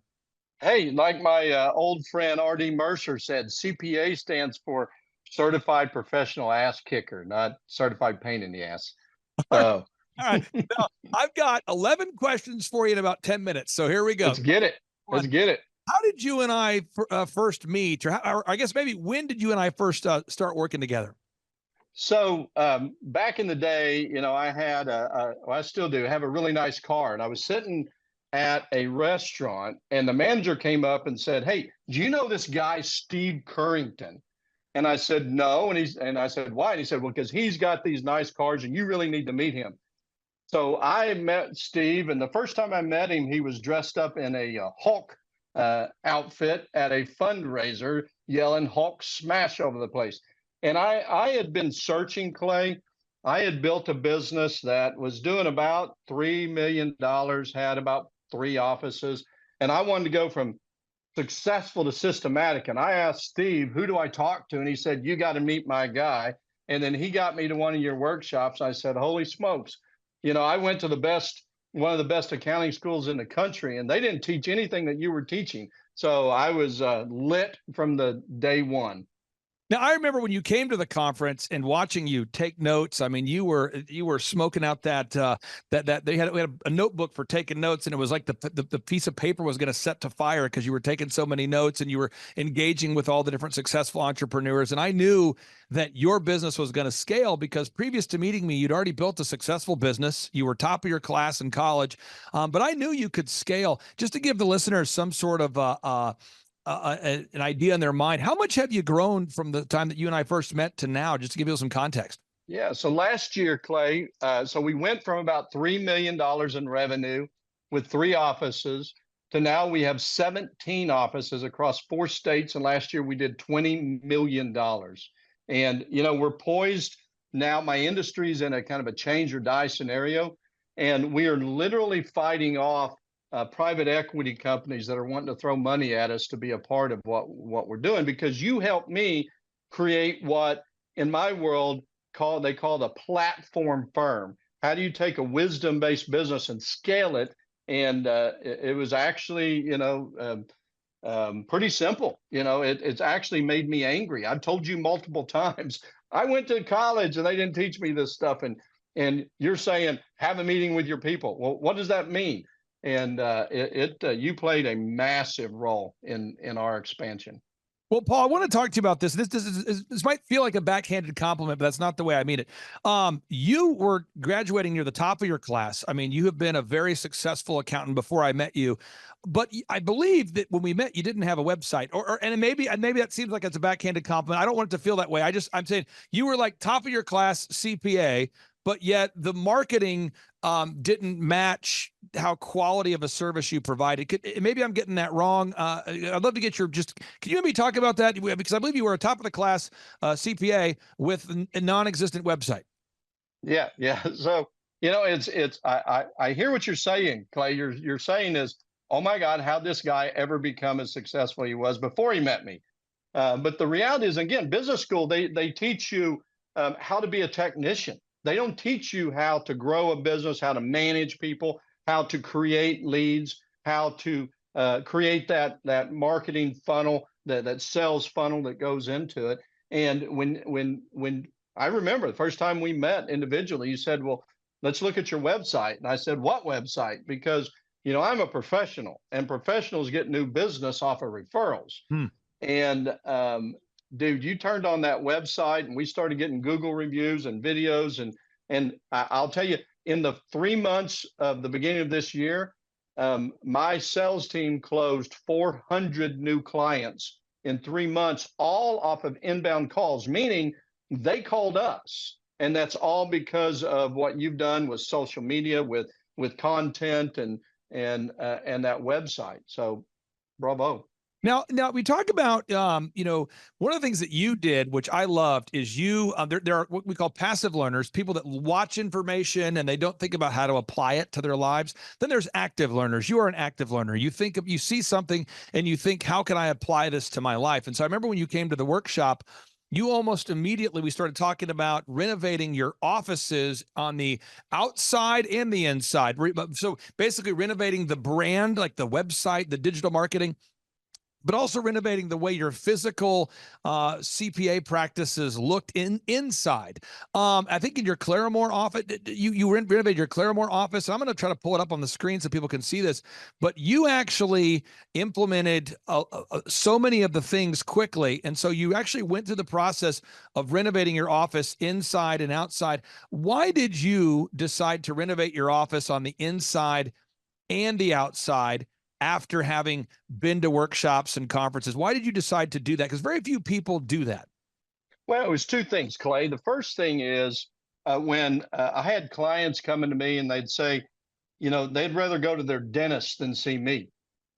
Hey, like my old friend R.D. Mercer said, CPA stands for Certified Professional Ass Kicker, not Certified Pain in the Ass. All right. Now, I've got 11 questions for you in about 10 minutes. So here we go. Let's get it. Let's get it. How did you and I first meet? Or I guess maybe when did you and I first start working together? So back in the day, I had I still do have a really nice car. And I was sitting at a restaurant and the manager came up and said, "Hey, do you know this guy, Steve Currington?" And I said, "No." And I said, "Why?" And he said, "Well, because he's got these nice cars and you really need to meet him." So I met Steve, and the first time I met him, he was dressed up in a Hulk outfit at a fundraiser, yelling Hulk smash over the place. And I had been searching, Clay. I had built a business that was doing about $3 million, had about 3 offices, and I wanted to go from successful to systematic. And I asked Steve, who do I talk to? And he said, you got to meet my guy. And then he got me to one of your workshops. I said, holy smokes. I went to one of the best accounting schools in the country, and they didn't teach anything that you were teaching. So I was lit from the day one. Now, I remember when you came to the conference and watching you take notes. I mean, you were smoking out that we had a notebook for taking notes, and it was like the piece of paper was going to set to fire because you were taking so many notes and you were engaging with all the different successful entrepreneurs. And I knew that your business was going to scale because previous to meeting me, you'd already built a successful business. You were top of your class in college, but I knew you could scale. Just to give the listeners some sort of an idea in their mind, how much have you grown from the time that you and I first met to now, just to give you some context? Yeah. So last year, Clay, so we went from about $3 million in revenue with 3 offices to now we have 17 offices across 4 states. And last year we did $20 million. And, we're poised now. My industry is in a kind of a change or die scenario. And we are literally fighting off private equity companies that are wanting to throw money at us to be a part of what we're doing, because you helped me create what in my world they call a platform firm. How do you take a wisdom-based business and scale it? And it was actually, pretty simple. It's actually made me angry. I've told you multiple times. I went to college and they didn't teach me this stuff. And you're saying have a meeting with your people. Well, what does that mean? And you played a massive role in our expansion. Well, Paul, I want to talk to you about this. This might feel like a backhanded compliment, but that's not the way I mean it. You were graduating near the top of your class. I mean, you have been a very successful accountant before I met you, but I believe that when we met, you didn't have a website, and maybe that seems like it's a backhanded compliment. I don't want it to feel that way. I'm saying you were like top of your class CPA, but yet the marketing didn't match how quality of a service you provided. Maybe I'm getting that wrong. I'd love to get can you maybe talk about that? Because I believe you were a top of the class CPA with a non-existent website. Yeah. So, I hear what you're saying, Clay. You're saying is, oh my God, how'd this guy ever become as successful he was before he met me? But the reality is, again, business school, they teach you how to be a technician. They don't teach you how to grow a business, how to manage people, how to create leads, how to create that marketing funnel, that sales funnel that goes into it. And when I remember the first time we met individually, you said, well, let's look at your website. And I said, what website? Because, I'm a professional, and professionals get new business off of referrals. And dude, you turned on that website and we started getting Google reviews and videos. And I'll tell you, in the 3 months of the beginning of this year, my sales team closed 400 new clients in 3 months, all off of inbound calls, meaning they called us. And that's all because of what you've done with social media, with content and that website. So bravo. Now we talk about, one of the things that you did, which I loved, is there are what we call passive learners, people that watch information and they don't think about how to apply it to their lives. Then there's active learners. You are an active learner. You see something and you think, how can I apply this to my life? And so I remember when you came to the workshop, you almost immediately, we started talking about renovating your offices on the outside and the inside. So basically renovating the brand, like the website, the digital marketing, but also renovating the way your physical CPA practices looked inside. I think in your Claremore office, you renovated your Claremore office. I'm going to try to pull it up on the screen so people can see this. But you actually implemented so many of the things quickly. And so you actually went through the process of renovating your office inside and outside. Why did you decide to renovate your office on the inside and the outside after having been to workshops and conferences? Why did you decide to do that? Because very few people do that. Well, it was 2 things, Clay. The first thing is when I had clients coming to me and they'd say, they'd rather go to their dentist than see me.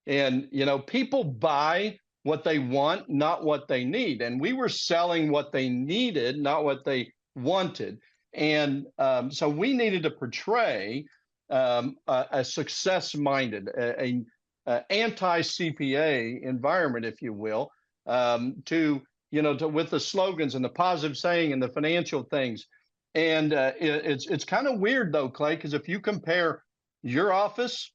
And, people buy what they want, not what they need. And we were selling what they needed, not what they wanted. And so we needed to portray a success-minded, a anti-CPA environment, if you will, with the slogans and the positive saying and the financial things. And it's kind of weird though, Clay, because if you compare your office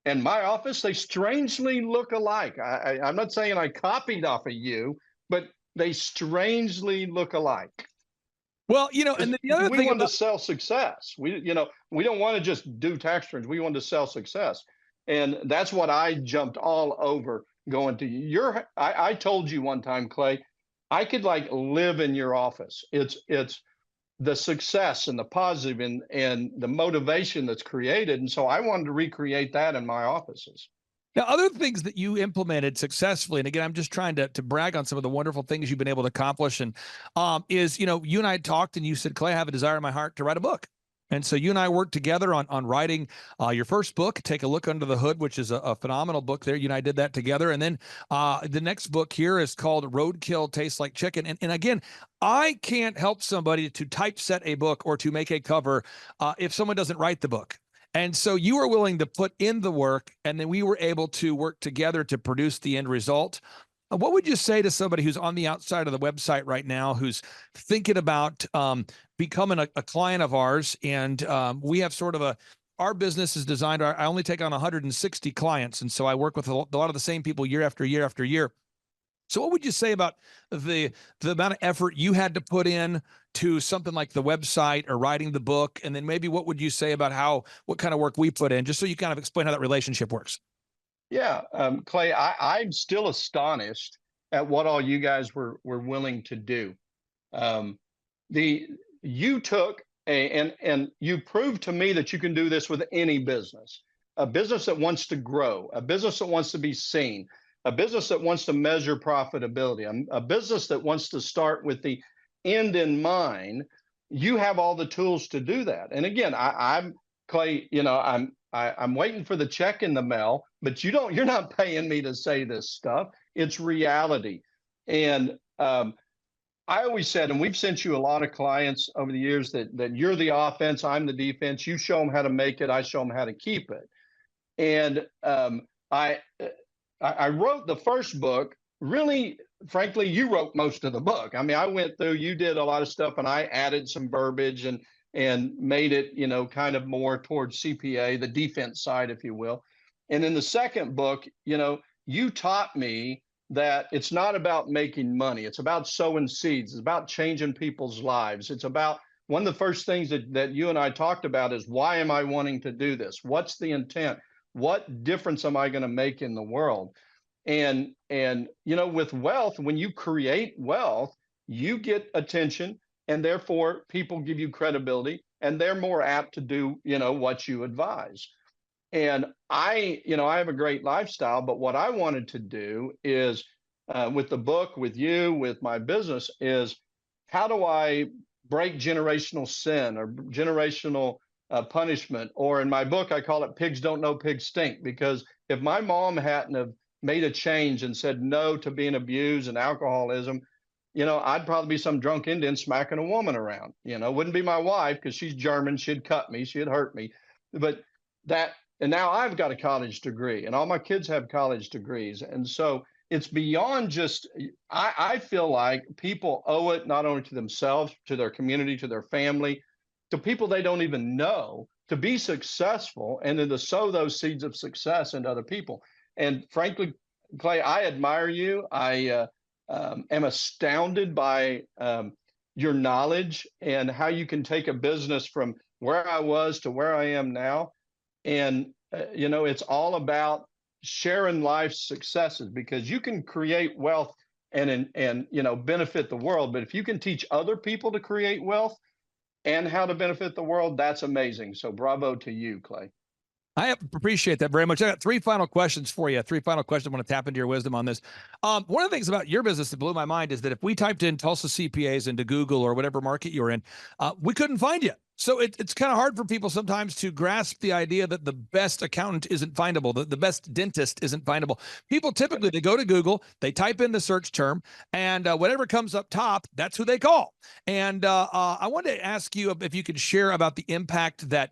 and my office, they strangely look alike. I'm not saying I copied off of you, but they strangely look alike. Well, and the other we thing want to sell success. We don't want to just do tax returns. We want to sell success. And that's what I jumped all over going to I told you one time, Clay, I could live in your office. It's the success and the positive and the motivation that's created. And so I wanted to recreate that in my offices. Now, other things that you implemented successfully, and again, I'm just trying to brag on some of the wonderful things you've been able to accomplish, and is, you and I talked, and you said, Clay, I have a desire in my heart to write a book. And so you and I worked together on writing your first book, Take a Look Under the Hood, which is a phenomenal book there. You and I did that together. And then the next book here is called Roadkill Tastes Like Chicken. And again, I can't help somebody to typeset a book or to make a cover if someone doesn't write the book. And so you were willing to put in the work, and then we were able to work together to produce the end result. What would you say to somebody who's on the outside of the website right now, who's thinking about becoming a client of ours? And we have sort of our business is designed, I only take on 160 clients. And so I work with a lot of the same people year after year after year. So what would you say about the amount of effort you had to put in to something like the website or writing the book? And then maybe what would you say about what kind of work we put in, just so you kind of explain how that relationship works? Yeah, Clay, I'm still astonished at what all you guys were willing to do. You took and you proved to me that you can do this with any business, a business that wants to grow, a business that wants to be seen, a business that wants to measure profitability, a business that wants to start with the end in mind. You have all the tools to do that. And again, I'm Clay, I'm waiting for the check in the mail, but you're not paying me to say this stuff. It's reality. And I always said, and we've sent you a lot of clients over the years, that you're the offense, I'm the defense. You show them how to make it, I show them how to keep it. And I wrote the first book. Really, frankly, you wrote most of the book. I mean, I went through, you did a lot of stuff, and I added some verbiage and made it, kind of more towards CPA, the defense side, if you will. And in the second book, you taught me that it's not about making money. It's about sowing seeds. It's about changing people's lives. It's about one of the first things that you and I talked about is, why am I wanting to do this? What's the intent? What difference am I going to make in the world? And with wealth, when you create wealth, you get attention, and therefore people give you credibility, and they're more apt to do, what you advise. And I have a great lifestyle, but what I wanted to do is, with the book, with you, with my business, is how do I break generational sin or generational punishment? Or in my book, I call it Pigs Don't Know Pigs Stink, because if my mom hadn't have made a change and said no to being abused and alcoholism, I'd probably be some drunk Indian smacking a woman around. Wouldn't be my wife, because she's German. She'd cut me. She'd hurt me. And now I've got a college degree, and all my kids have college degrees. And so it's beyond just, I feel like people owe it not only to themselves, to their community, to their family, to people they don't even know, to be successful, and then to sow those seeds of success into other people. And frankly, Clay, I admire you. I am astounded by your knowledge and how you can take a business from where I was to where I am now. And, it's all about sharing life's successes, because you can create wealth and benefit the world. But if you can teach other people to create wealth and how to benefit the world, that's amazing. So bravo to you, Clay. I appreciate that very much. I got three final questions for you. Three final questions. I want to tap into your wisdom on this. One of the things about your business that blew my mind is that if we typed in Tulsa CPAs into Google or whatever market you're in, we couldn't find you. So it's kind of hard for people sometimes to grasp the idea that the best accountant isn't findable, the best dentist isn't findable. People typically, they go to Google, they type in the search term, and whatever comes up top, that's who they call. And I wanted to ask you if you could share about the impact that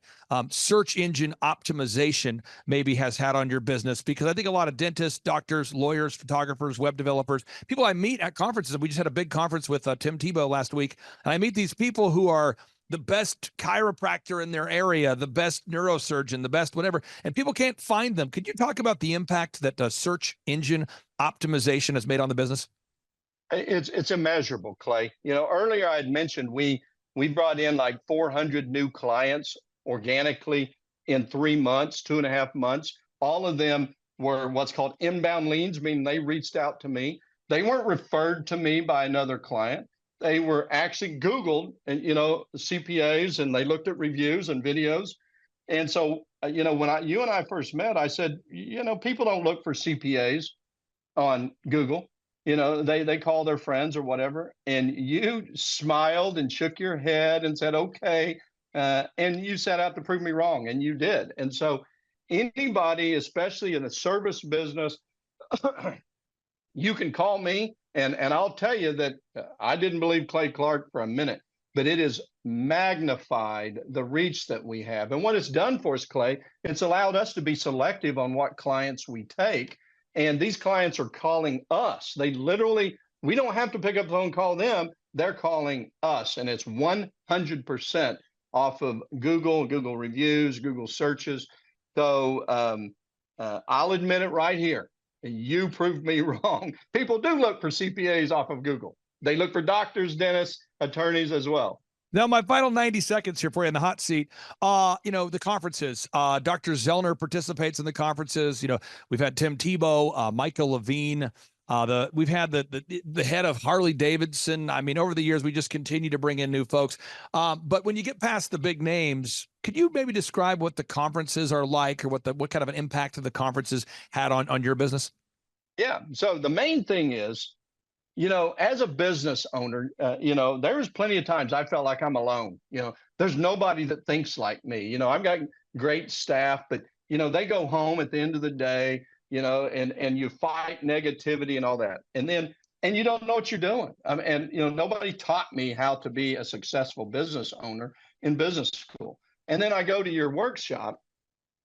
search engine optimization maybe has had on your business, because I think a lot of dentists, doctors, lawyers, photographers, web developers, people I meet at conferences, we just had a big conference with Tim Tebow last week, and I meet these people who are the best chiropractor in their area, the best neurosurgeon, the best whatever, and people can't find them. Could you talk about the impact that search engine optimization has made on the business? It's immeasurable, Clay. Earlier I had mentioned we brought in like 400 new clients organically in 3 months, 2.5 months. All of them were what's called inbound leads, meaning they reached out to me. They weren't referred to me by another client. They were actually Googled and, CPAs, and they looked at reviews and videos. And so, when you and I first met, I said, people don't look for CPAs on Google. They call their friends or whatever. And you smiled and shook your head and said, okay. And you set out to prove me wrong, and you did. And so anybody, especially in the service business, you can call me, and I'll tell you that I didn't believe Clay Clark for a minute, but it has magnified the reach that we have. And what it's done for us, Clay, it's allowed us to be selective on what clients we take. And these clients are calling us. We don't have to pick up the phone and call them. They're calling us. And it's 100% off of Google reviews, Google searches. So I'll admit it right here. You proved me wrong. People do look for CPAs off of Google. They look for doctors, dentists, attorneys as well. Now, my final 90 seconds here for you in the hot seat. The conferences. Dr. Zellner participates in the conferences. We've had Tim Tebow, Michael Levine. We've had the head of Harley Davidson. I mean, over the years, we just continue to bring in new folks. But when you get past the big names, could you maybe describe what the conferences are like, or what kind of an impact the conferences had on your business? Yeah. So the main thing is, as a business owner, there's plenty of times I felt like I'm alone. There's nobody that thinks like me. I've got great staff, but, they go home at the end of the day, and you fight negativity and all that. And you don't know what you're doing. Nobody taught me how to be a successful business owner in business school. And then I go to your workshop.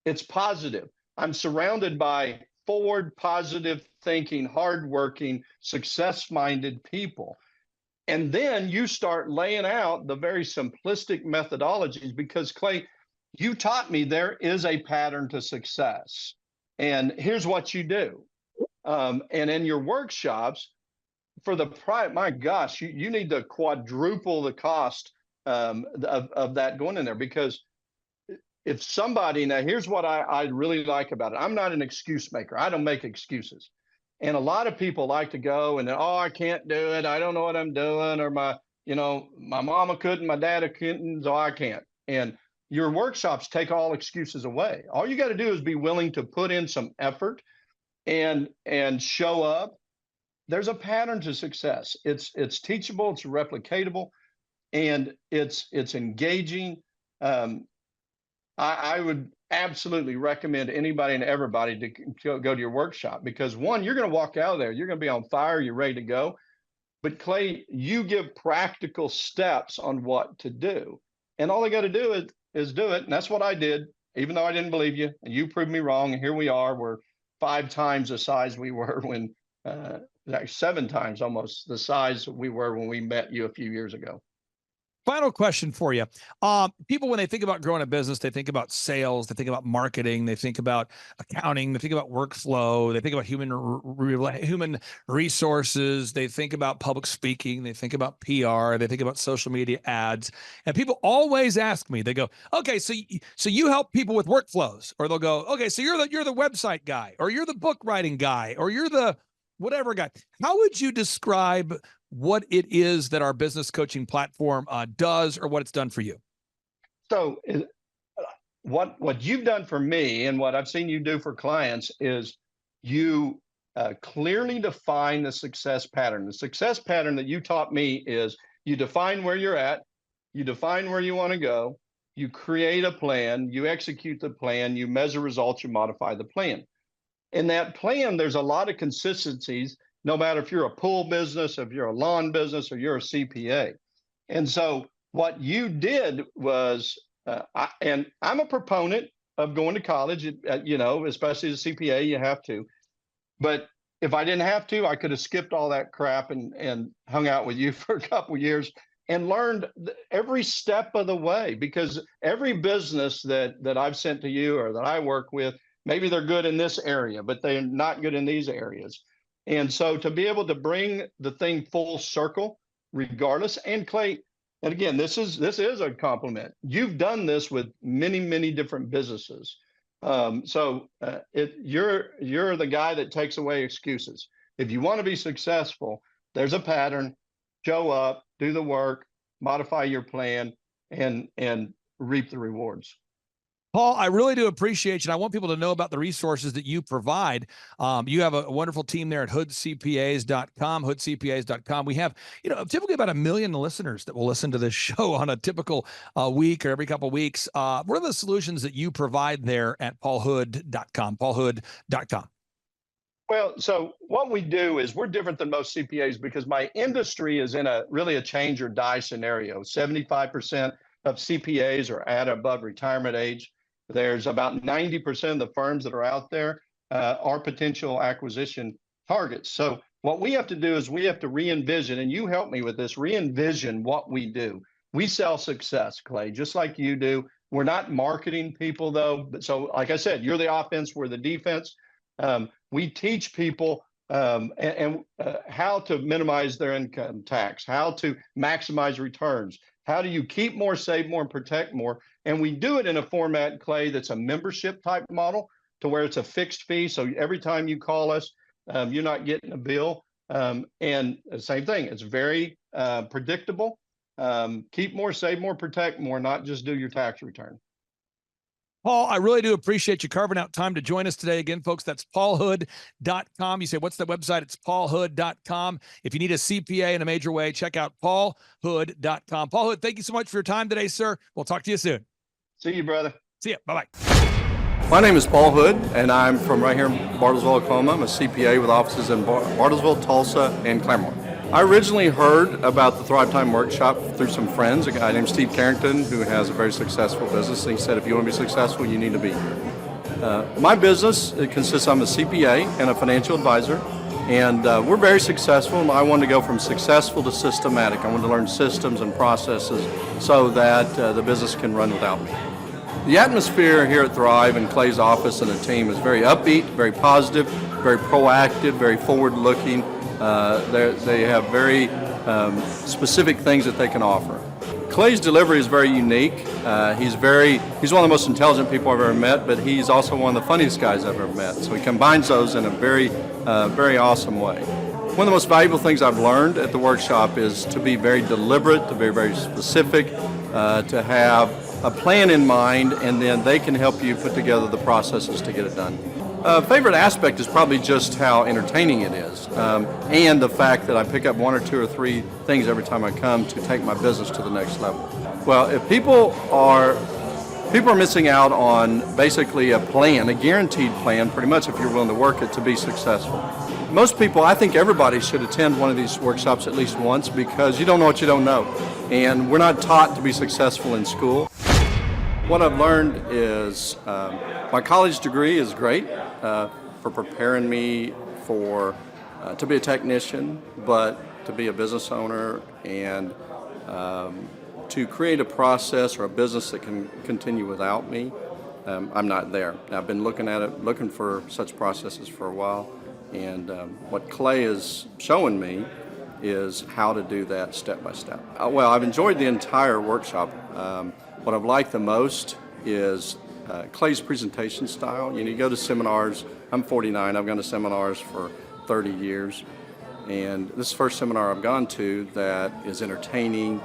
It's positive. I'm surrounded by forward, positive thinking, hardworking, success-minded people. And then you start laying out the very simplistic methodologies, because Clay, you taught me there is a pattern to success. And here's what you do. And in your workshops, for the price, my gosh, you need to quadruple the cost of that going in there, because if somebody, now here's what I really like about it. I'm not an excuse maker. I don't make excuses. And a lot of people like to go and, I can't do it. I don't know what I'm doing. Or my mama couldn't, my dad couldn't, so I can't. And your workshops take all excuses away. All you got to do is be willing to put in some effort and show up. There's a pattern to success. It's teachable, it's replicatable, and it's engaging. I would absolutely recommend anybody and everybody to go to your workshop, because one, you're going to walk out of there, you're going to be on fire, you're ready to go. But Clay, you give practical steps on what to do. And all they got to do is do it. And that's what I did, even though I didn't believe you. And you proved me wrong. And here we are. We're 5 times the size we were when, like 7 times almost the size we were when we met you a few years ago. Final question for you. People, when they think about growing a business, they think about sales, they think about marketing, they think about accounting, they think about workflow, they think about human resources, they think about public speaking, they think about PR, they think about social media ads. And people always ask me, they go, okay, so you help people with workflows, or they'll go, okay, so you're the website guy, or you're the book writing guy, or you're the whatever guy. How would you describe what it is that our business coaching platform does, or what it's done for you? So what you've done for me, and what I've seen you do for clients, is you clearly define the success pattern. The success pattern that you taught me is you define where you're at, you define where you want to go, you create a plan, you execute the plan, you measure results, you modify the plan. In that plan, there's a lot of consistencies, no matter if you're a pool business, if you're a lawn business, or you're a CPA. And so what you did was, and I'm a proponent of going to college, especially as a CPA, you have to. But if I didn't have to, I could have skipped all that crap and hung out with you for a couple of years and learned every step of the way, because every business that I've sent to you or that I work with, maybe they're good in this area, but they're not good in these areas. And so to be able to bring the thing full circle, regardless, and Clay, and again, this is a compliment. You've done this with many, many different businesses. You're the guy that takes away excuses. If you want to be successful, there's a pattern. Show up, do the work, modify your plan, and reap the rewards. Paul, I really do appreciate you. And I want people to know about the resources that you provide. You have a wonderful team there at hoodcpas.com, hoodcpas.com. We have, typically about 1 million listeners that will listen to this show on a typical week or every couple of weeks. What are the solutions that you provide there at paulhood.com, paulhood.com? Well, so what we do is we're different than most CPAs because my industry is in really a change or die scenario. 75% of CPAs are at above retirement age. There's about 90% of the firms that are out there are potential acquisition targets. So what we have to do is we have to re-envision, and you help me with this, re-envision what we do. We sell success, Clay, just like you do. We're not marketing people, though. So like I said, you're the offense, we're the defense. We teach people how to minimize their income tax, how to maximize returns. How do you keep more, save more, and protect more? And we do it in a format, Clay, that's a membership type model to where it's a fixed fee. So every time you call us, you're not getting a bill. And the same thing, it's very predictable. Keep more, save more, protect more, not just do your tax return. Paul, I really do appreciate you carving out time to join us today. Again, folks, that's paulhood.com. You say, what's the website? It's paulhood.com. If you need a CPA in a major way, check out paulhood.com. Paul Hood, thank you so much for your time today, sir. We'll talk to you soon. See you, brother. See ya. Bye-bye. My name is Paul Hood, and I'm from right here in Bartlesville, Oklahoma. I'm a CPA with offices in Bartlesville, Tulsa, and Claremont. I originally heard about the Thrivetime workshop through some friends, a guy named Steve Carrington, who has a very successful business. And he said, if you want to be successful, you need to be here. My business, it consists, I'm a CPA and a financial advisor, and we're very successful. I wanted to go from successful to systematic. I wanted to learn systems and processes so that the business can run without me. The atmosphere here at Thrive and Clay's office and the team is very upbeat, very positive, very proactive, very forward-looking. They have very specific things that they can offer. Clay's delivery is very unique. He's one of the most intelligent people I've ever met, but he's also one of the funniest guys I've ever met. So he combines those in a very awesome way. One of the most valuable things I've learned at the workshop is to be very deliberate, to be very specific, to have a plan in mind, and then they can help you put together the processes to get it done. Favorite aspect is probably just how entertaining it is, and the fact that I pick up 1 or 2 or 3 things every time I come to take my business to the next level. Well, if people are missing out on basically a plan, a guaranteed plan, pretty much if you're willing to work it to be successful. Most people, I think everybody should attend one of these workshops at least once because you don't know what you don't know, and we're not taught to be successful in school. What I've learned is my college degree is great for preparing me to be a technician, but to be a business owner and to create a process or a business that can continue without me. I'm not there. I've been looking for such processes for a while, and what Clay is showing me is how to do that step by step. Well, I've enjoyed the entire workshop. What I've liked the most is Clay's presentation style. You go to seminars. I'm 49. I've gone to seminars for 30 years. And this is the first seminar I've gone to that is entertaining,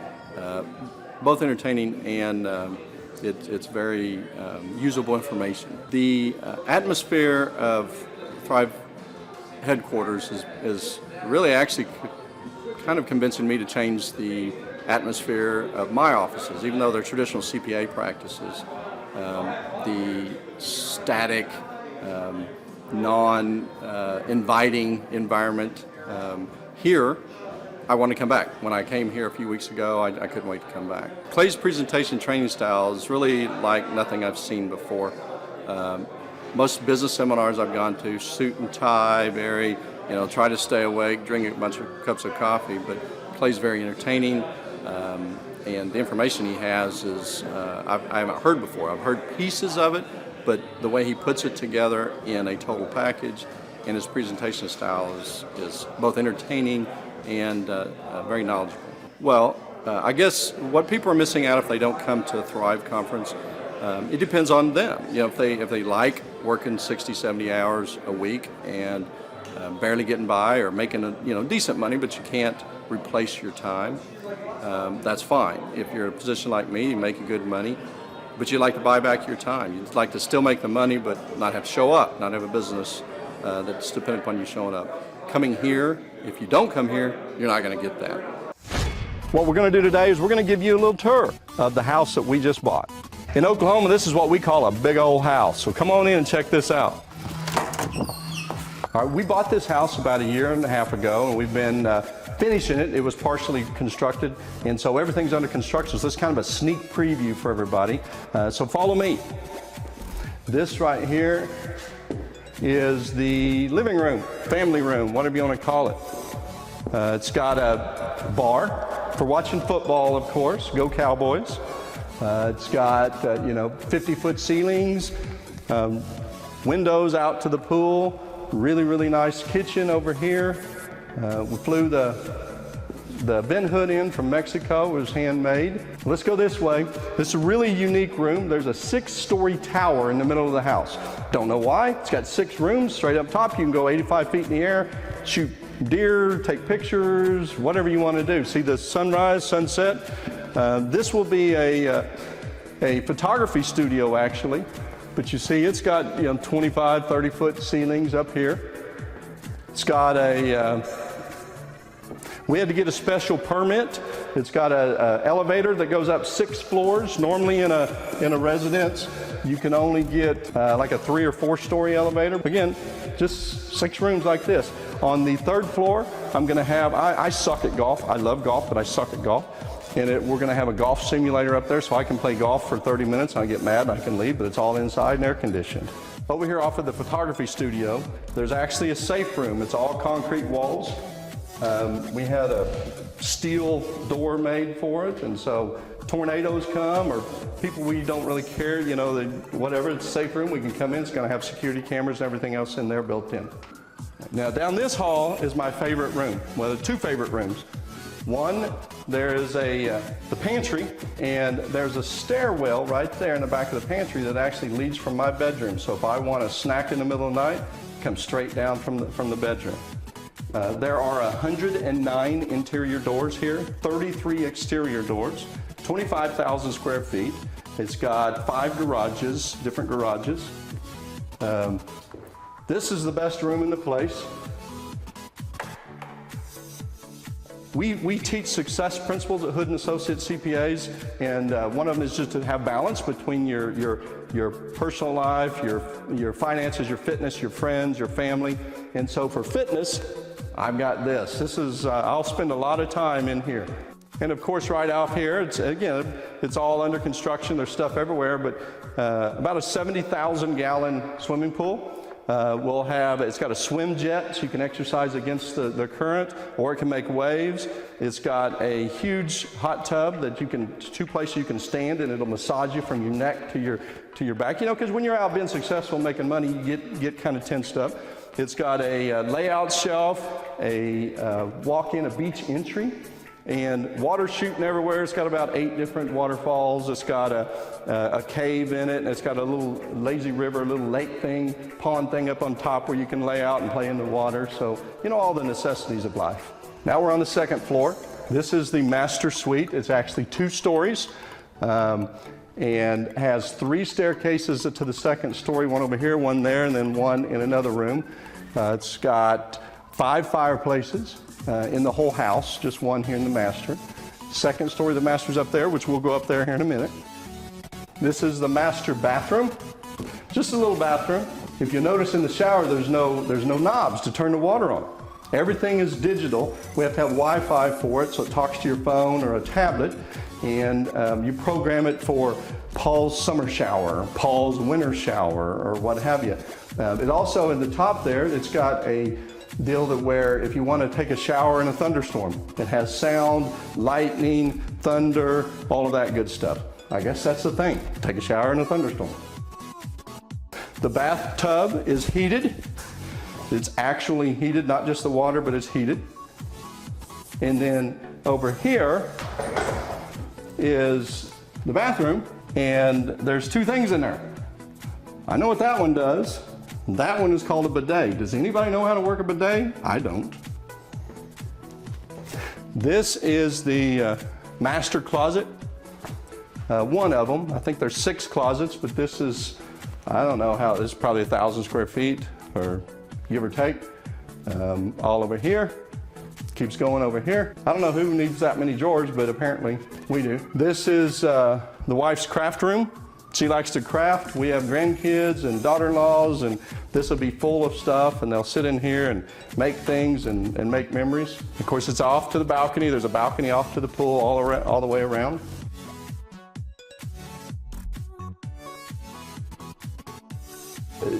both entertaining and it's very usable information. The atmosphere of Thrive headquarters is really actually kind of convincing me to change the atmosphere of my offices, even though they're traditional CPA practices. The static, non-inviting environment. Here, I want to come back. When I came here a few weeks ago, I couldn't wait to come back. Clay's presentation training style is really like nothing I've seen before. Most business seminars I've gone to, suit and tie, very, try to stay awake, drink a bunch of cups of coffee, but Clay's very entertaining. And the information he has is I haven't heard before. I've heard pieces of it, but the way he puts it together in a total package and his presentation style is both entertaining and very knowledgeable. Well, I guess what people are missing out if they don't come to the Thrive conference, it depends on them. If they like working 60, 70 hours a week and barely getting by or making decent money, but you can't replace your time, that's fine. If you're in a position like me, you make good money, but you'd like to buy back your time. You'd like to still make the money, but not have to show up, not have a business that's dependent upon you showing up. Coming here, if you don't come here, you're not going to get that. What we're going to do today is we're going to give you a little tour of the house that we just bought. In Oklahoma, this is what we call a big old house. So come on in and check this out. All right, we bought this house about 1.5 years ago, and we've been finishing it. It was partially constructed, and so everything's under construction. So this is kind of a sneak preview for everybody. So follow me. This right here is the living room, family room, whatever you want to call it. It's got a bar for watching football, of course. Go Cowboys. It's got 50-foot ceilings, windows out to the pool. Really, really nice kitchen over here. We flew the bin hood in from Mexico. It was handmade. Let's go this way. This is a really unique room. There's a 6-story tower in the middle of the house. Don't know why. It's got 6 rooms straight up top. You can go 85 feet in the air, shoot deer, take pictures, whatever you want to do. See the sunrise, sunset. This will be a photography studio, actually. But you see, it's got 25, 30-foot ceilings up here. It's got we had to get a special permit. It's got a elevator that goes up 6 floors. Normally in a residence, you can only get like a 3 or 4-story elevator. Again, just 6 rooms like this. On the 3rd floor, I'm going to have, I suck at golf. I love golf, but I suck at golf. And we're going to have a golf simulator up there so I can play golf for 30 minutes and I get mad and I can leave, but it's all inside and air conditioned. Over here off of the photography studio, there's actually a safe room. It's all concrete walls. We had a steel door made for it, and so tornadoes come or people we don't really care, whatever, it's a safe room, we can come in. It's going to have security cameras and everything else in there built in. Now down this hall is my favorite room. Well, there are 2 favorite rooms. One, there is the pantry, and there's a stairwell right there in the back of the pantry that actually leads from my bedroom. So if I want a snack in the middle of the night, come straight down from the bedroom. There are 109 interior doors here, 33 exterior doors, 25,000 square feet. It's got 5 garages, different garages. This is the best room in the place. We teach success principles at Hood & Associates CPAs, and one of them is just to have balance between your personal life, your finances, your fitness, your friends, your family. And so for fitness, I've got this. This is, I'll spend a lot of time in here. And of course, right out here, it's all under construction. There's stuff everywhere, but about a 70,000 gallon swimming pool. It's got a swim jet, so you can exercise against the current, or it can make waves. It's got a huge hot tub that 2 places you can stand, and it'll massage you from your neck to your back. Because when you're out being successful, making money, you get kind of tensed up. It's got a layout shelf, a walk-in, a beach entry, and water shooting everywhere. It's got about 8 different waterfalls. It's got a cave in it, and it's got a little lazy river, a little lake thing, pond thing up on top where you can lay out and play in the water. So, all the necessities of life. Now we're on the 2nd floor. This is the master suite. It's actually 2 stories and has 3 staircases to the 2nd story, one over here, one there, and then one in another room. It's got 5 fireplaces in the whole house, just one here in the master. 2nd story, the master's up there, which we'll go up there here in a minute. This is the master bathroom, just a little bathroom. If you notice in the shower, there's no knobs to turn the water on. Everything is digital. We have to have Wi-Fi for it, so it talks to your phone or a tablet, and you program it for Paul's summer shower, Paul's winter shower, or what have you. It also, in the top there, it's got a deal that where if you want to take a shower in a thunderstorm, it has sound, lightning, thunder, all of that good stuff. I guess that's the thing, take a shower in a thunderstorm. The bathtub is heated. It's actually heated, not just the water, but it's heated. And then over here is the bathroom, and there's 2 things in there. I know what that one does. That one is called a bidet. Does anybody know how to work a bidet? I don't. This is the master closet. one of them. I think there's 6 closets, but this is, I don't know how, this is probably 1,000 square feet, or give or take. All over here. Keeps going over here. I don't know who needs that many drawers, but apparently we do. This is the wife's craft room. She likes to craft. We have grandkids and daughter-in-laws, and this will be full of stuff, and they'll sit in here and make things and make memories. Of course, it's off to the balcony. There's a balcony off to the pool all the way around.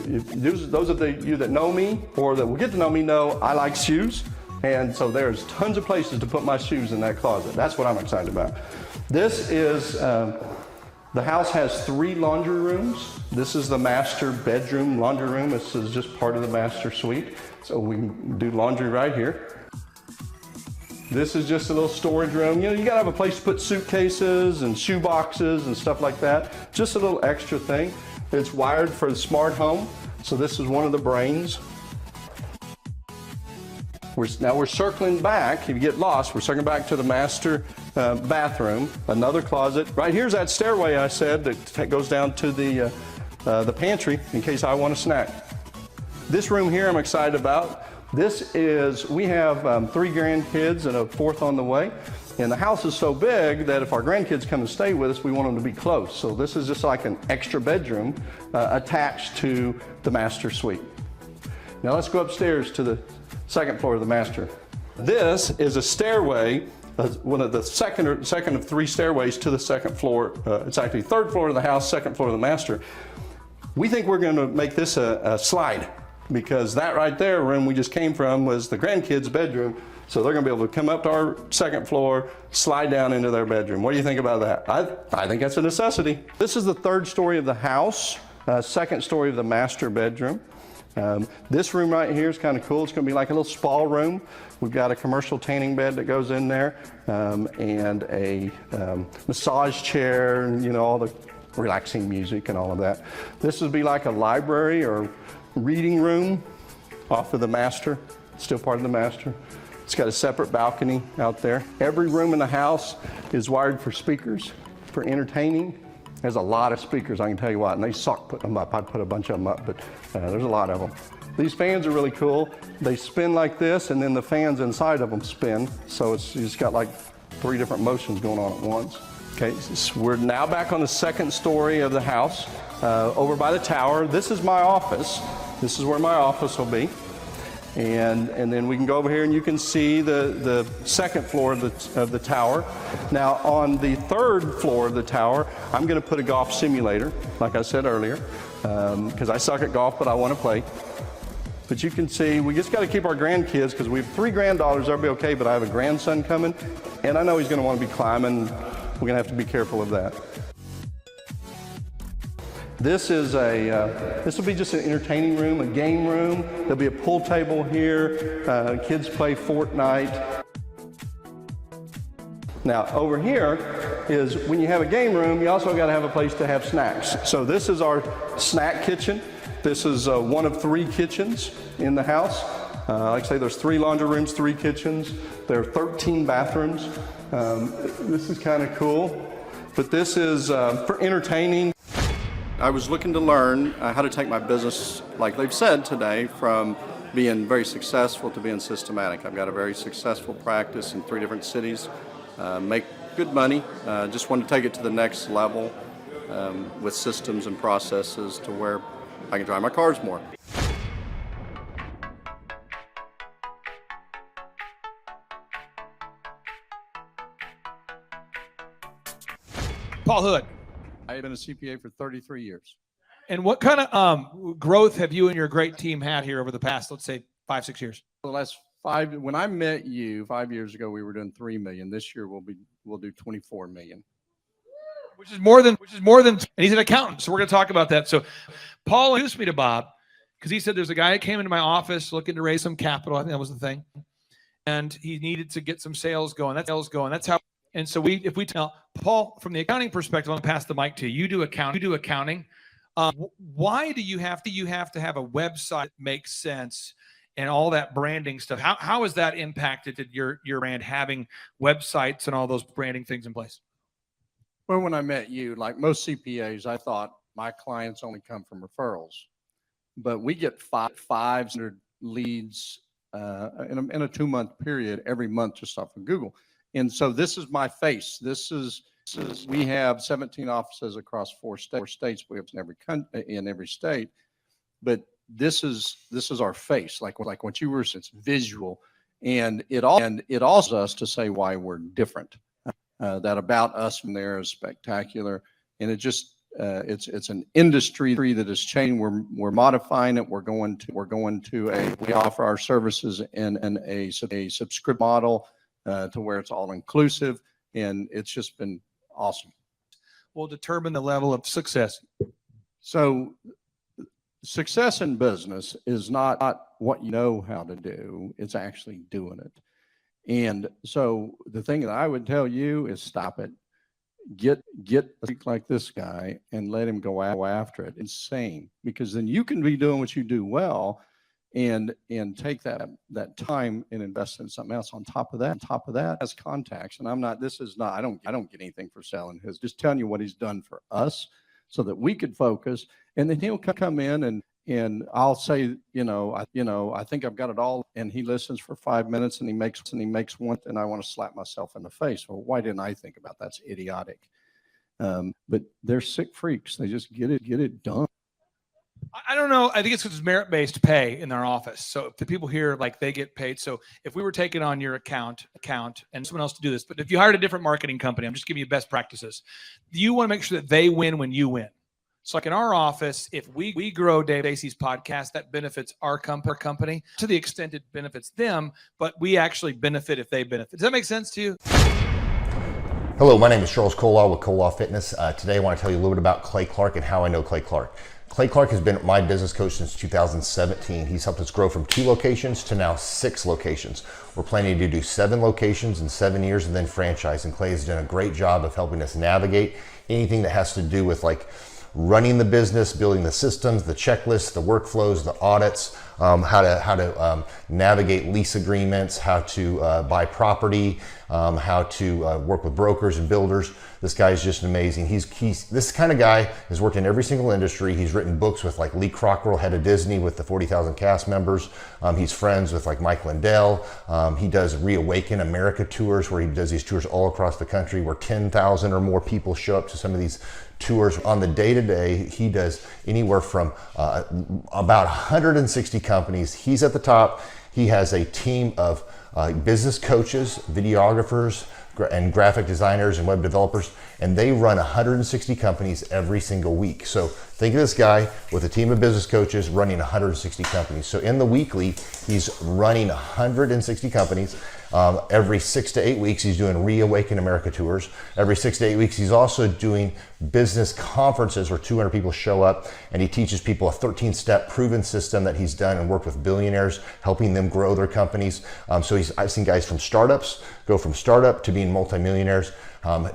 Those of you that know me or that will get to know me know I like shoes, and so there's tons of places to put my shoes in that closet. That's what I'm excited about. This is, the house has 3 laundry rooms. This is the master bedroom laundry room. This is just part of the master suite, so we can do laundry right here. This is just a little storage room. You know, you gotta have a place to put suitcases and shoe boxes and stuff like that. Just a little extra thing. It's wired for the smart home, so this is one of the brains. Now we're circling back. If you get lost, we're circling back to the master bathroom, another closet. Right here's that stairway I said that goes down to the pantry in case I want a snack. This room here I'm excited about. This is, we have 3 grandkids and a 4th on the way. And the house is so big that if our grandkids come and stay with us, we want them to be close. So this is just like an extra bedroom attached to the master suite. Now let's go upstairs to the 2nd floor of the master. This is a stairway, one of the second of 3 stairways to the 2nd floor. It's actually 3rd floor of the house, 2nd floor of the master. We think we're going to make this a slide, because that right there, room we just came from, was the grandkids' bedroom. So they're going to be able to come up to our 2nd floor, slide down into their bedroom. What do you think about that? I think that's a necessity. This is the 3rd story of the house, 2nd story of the master bedroom. This room right here is kind of cool. It's going to be like a little spa room. We've got a commercial tanning bed that goes in there, and a massage chair, and you know, all the relaxing music and all of that. This would be like a library or reading room off of the master, still part of the master. It's got a separate balcony out there. Every room in the house is wired for speakers, for entertaining. There's a lot of speakers, I can tell you what, and they suck putting them up. I put a bunch of them up, but there's a lot of them. These fans are really cool. They spin like this, and then the fans inside of them spin. So you just got like 3 different motions going on at once. Okay, so we're now back on the 2nd story of the house, over by the tower. This is my office. This is where my office will be. And then we can go over here and you can see the 2nd floor of the tower. Now on the 3rd floor of the tower, I'm going to put a golf simulator, like I said earlier, because I suck at golf, but I want to play. But you can see, we just got to keep our grandkids, because we have 3 granddaughters, they'll be okay, but I have a grandson coming, and I know he's going to want to be climbing. We're going to have to be careful of that. This is this will be just an entertaining room, a game room. There'll be a pool table here. Kids play Fortnite. Now over here is, when you have a game room, you also got to have a place to have snacks. So this is our snack kitchen. This is one of 3 kitchens in the house. Like I say, there's 3 laundry rooms, 3 kitchens. There are 13 bathrooms. This is kind of cool. But this is for entertaining. I was looking to learn how to take my business, like they've said today, from being very successful to being systematic. I've got a very successful practice in 3 different cities, make good money. Just want to take it to the next level with systems and processes to where I can drive my cars more. Paul Hood. I have been a CPA for 33 years. And what kind of growth have you and your great team had here over the past, let's say, 5-6 years? For the last 5, when I met you 5 years ago, we were doing $3 million. This year we'll do $24 million. Which is more than, and he's an accountant, so we're going to talk about that. So Paul introduced me to Bob because he said there's a guy that came into my office looking to raise some capital. I think that was the thing. And he needed to get some sales going. That's how. And so if we tell Paul, from the accounting perspective, I'm going to pass the mic to you. You do accounting. Why do you have to have a website that makes sense and all that branding stuff? How has that impacted your brand, having websites and all those branding things in place? Well, when I met you, like most CPAs, I thought my clients only come from referrals, but we get 500 leads in a 2-month period every month just off of Google. And so this is my face. We have 17 offices across 4 states. We have in every state, but this is our face. Like what you were, it's visual, and it also us to say why we're different. That about us from there is spectacular, and it just it's an industry that is changing. We're modifying it. We're going to we offer our services in a subscription model to where it's all inclusive, and it's just been awesome. Will determine the level of success. So success in business is not what you know how to do, it's actually doing it. And so the thing that I would tell you is stop it. Get like this guy and let him go after it. Insane, because then you can be doing what you do well and take that time and invest in something else on top of that as contacts. And I don't get anything for selling his, just telling you what he's done for us so that we could focus. And then he'll come in and I'll say, I think I've got it all. And he listens for 5 minutes and he makes one, and I want to slap myself in the face. Well, why didn't I think about that? That's idiotic. But they're sick freaks. They just get it done. I don't know. I think it's because it's merit-based pay in our office. So if the people here, like, they get paid. So if we were taking on your account and someone else to do this, but if you hired a different marketing company, I'm just giving you best practices. You want to make sure that they win when you win. So like in our office, if we grow Dave Stacy's podcast, that benefits our company to the extent it benefits them, but we actually benefit if they benefit. Does that make sense to you? Hello, my name is Charles Kolaw with Kolaw Fitness. Today I want to tell you a little bit about Clay Clark and how I know Clay Clark. Clay Clark has been my business coach since 2017. He's helped us grow from 2 locations to now 6 locations. We're planning to do 7 locations in 7 years and then franchise. And Clay has done a great job of helping us navigate anything that has to do with like running the business, building the systems, the checklists, the workflows, the audits, how to navigate lease agreements, how to buy property, how to work with brokers and builders. This guy is just amazing. He's this kind of guy has worked in every single industry. He's written books with like Lee Crockrell, head of Disney, with the 40,000 cast members. He's friends with like Mike Lindell. He does Reawaken America tours, where he does these tours all across the country where 10,000 or more people show up to some of these tours. On the day-to-day, he does anywhere from about 160 companies. He's at the top. He has a team of business coaches, videographers, and graphic designers and web developers, and they run 160 companies every single week. So think of this guy with a team of business coaches running 160 companies. So in the weekly, he's running 160 companies. Every 6 to 8 weeks, he's doing Reawaken America tours. Every 6 to 8 weeks, he's also doing business conferences where 200 people show up, and he teaches people a 13-step proven system that he's done and worked with billionaires, helping them grow their companies. So I've seen guys from startups go from startup to being multimillionaires,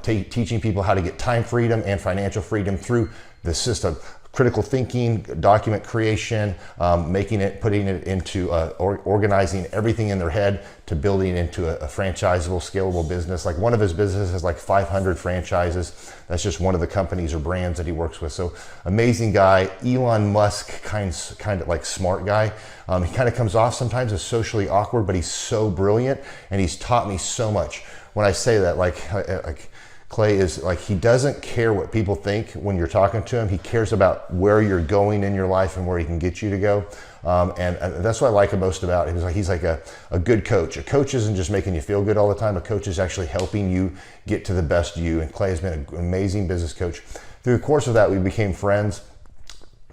teaching people how to get time freedom and financial freedom through the system. Critical thinking, document creation, putting it into organizing everything in their head to building into a franchisable, scalable business. Like one of his businesses has like 500 franchises. That's just one of the companies or brands that he works with. So amazing guy. Elon Musk kind of like smart guy. He kind of comes off sometimes as socially awkward, but he's so brilliant and he's taught me so much. When I say that, like Clay is like, he doesn't care what people think when you're talking to him. He cares about where you're going in your life and where he can get you to go. And that's what I like most about him. He's like a good coach. A coach isn't just making you feel good all the time. A coach is actually helping you get to the best you. And Clay has been an amazing business coach. Through the course of that, we became friends.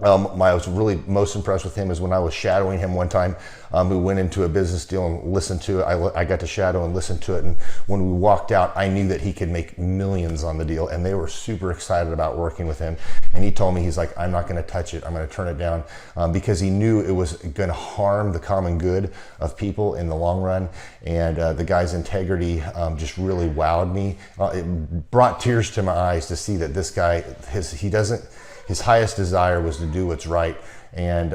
I was really most impressed with him is when I was shadowing him one time. We went into a business deal and listened to it. I got to shadow and listen to it. And when we walked out, I knew that he could make millions on the deal. And they were super excited about working with him. And he told me, he's like, I'm not going to touch it. I'm going to turn it down because he knew it was going to harm the common good of people in the long run. And the guy's integrity just really wowed me. It brought tears to my eyes to see that this guy, his highest desire was to do what's right. And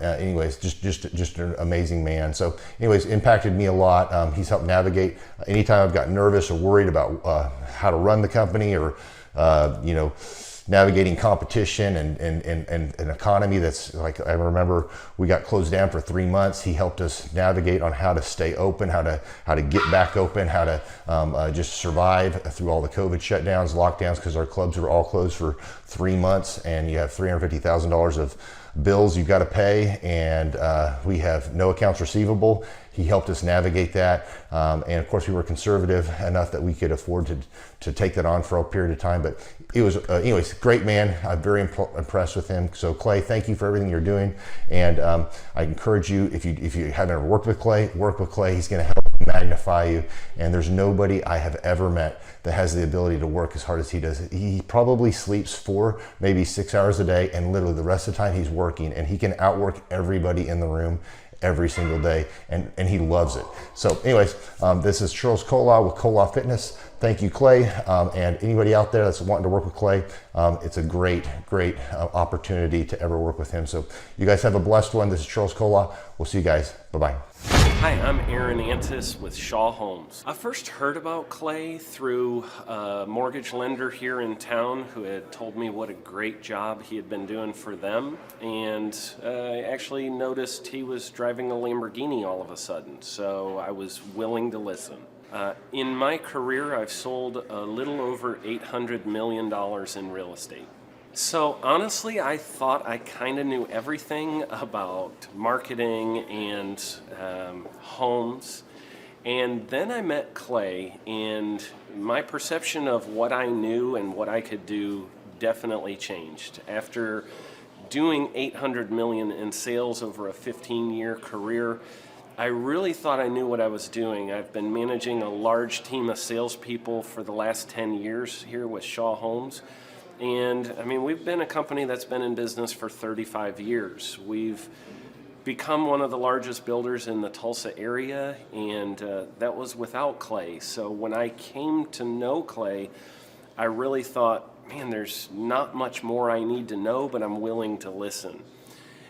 anyways, just an amazing man. So anyways, impacted me a lot. He's helped navigate anytime I've got nervous or worried about how to run the company or you know, navigating competition and an economy that's like, I remember we got closed down for 3 months. He helped us navigate on how to stay open, how to get back open, how to just survive through all the COVID shutdowns, lockdowns, because our clubs were all closed for 3 months, and you have $350,000 of bills you've got to pay, and we have no accounts receivable. He helped us navigate that, and of course we were conservative enough that we could afford to take that on for a period of time. But it was, anyways, great man. I'm very impressed with him. So Clay, thank you for everything you're doing, and I encourage you, if you haven't ever worked with Clay, work with Clay. He's going to help magnify you, and there's nobody I have ever met that has the ability to work as hard as he does. He probably sleeps 4, maybe 6 hours a day, and literally the rest of the time he's working, and he can outwork everybody in the room every single day, and he loves it. So anyways, this is Charles Kola with Kola Fitness. Thank you, Clay, and anybody out there that's wanting to work with Clay, it's a great opportunity to ever work with him. So you guys have a blessed one. This is Charles Kola. We'll see you guys. Bye-bye. Hi, I'm Aaron Antis with Shaw Homes. I first heard about Clay through a mortgage lender here in town who had told me what a great job he had been doing for them, and I actually noticed he was driving a Lamborghini all of a sudden, so I was willing to listen. In my career, I've sold a little over $800 million in real estate. So honestly, I thought I kind of knew everything about marketing and homes. And then I met Clay, and my perception of what I knew and what I could do definitely changed. After doing $800 million in sales over a 15-year career, I really thought I knew what I was doing. I've been managing a large team of salespeople for the last 10 years here with Shaw Homes. And I mean, we've been a company that's been in business for 35 years. We've become one of the largest builders in the Tulsa area, and that was without Clay. So when I came to know Clay, I really thought, man, there's not much more I need to know, but I'm willing to listen.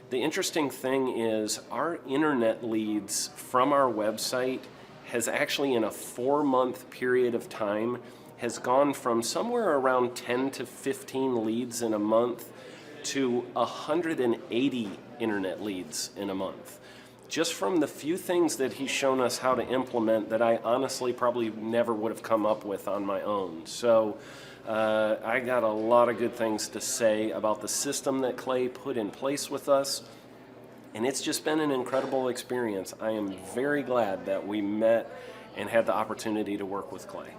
The interesting thing is our internet leads from our website has actually, in a 4-month period of time, has gone from somewhere around 10 to 15 leads in a month to 180 internet leads in a month. Just from the few things that he's shown us how to implement that I honestly probably never would have come up with on my own. So I got a lot of good things to say about the system that Clay put in place with us, and it's just been an incredible experience. I am very glad that we met and had the opportunity to work with Clay.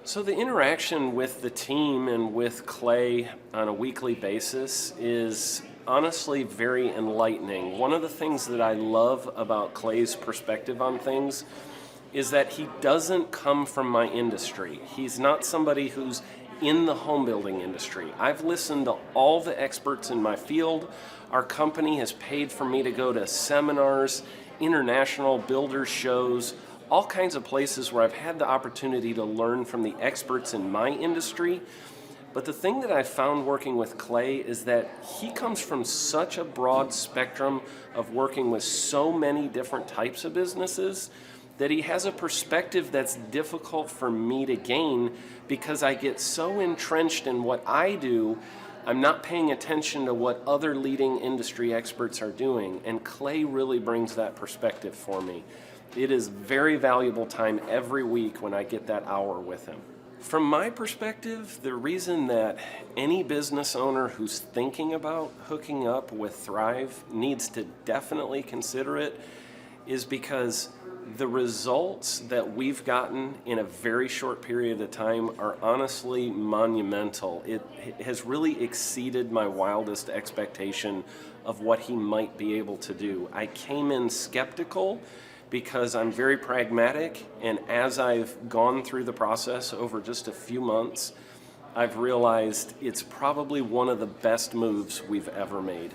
So the interaction with the team and with Clay on a weekly basis is honestly very enlightening. One of the things that I love about Clay's perspective on things is that he doesn't come from my industry. He's not somebody who's in the home building industry. I've listened to all the experts in my field. Our company has paid for me to go to seminars, international builder shows, all kinds of places where I've had the opportunity to learn from the experts in my industry. But the thing that I found working with Clay is that he comes from such a broad spectrum of working with so many different types of businesses that he has a perspective that's difficult for me to gain because I get so entrenched in what I do, I'm not paying attention to what other leading industry experts are doing. And Clay really brings that perspective for me. It is very valuable time every week when I get that hour with him. From my perspective, the reason that any business owner who's thinking about hooking up with Thrive needs to definitely consider it is because the results that we've gotten in a very short period of time are honestly monumental. It has really exceeded my wildest expectation of what he might be able to do. I came in skeptical because I'm very pragmatic, and as I've gone through the process over just a few months, I've realized it's probably one of the best moves we've ever made.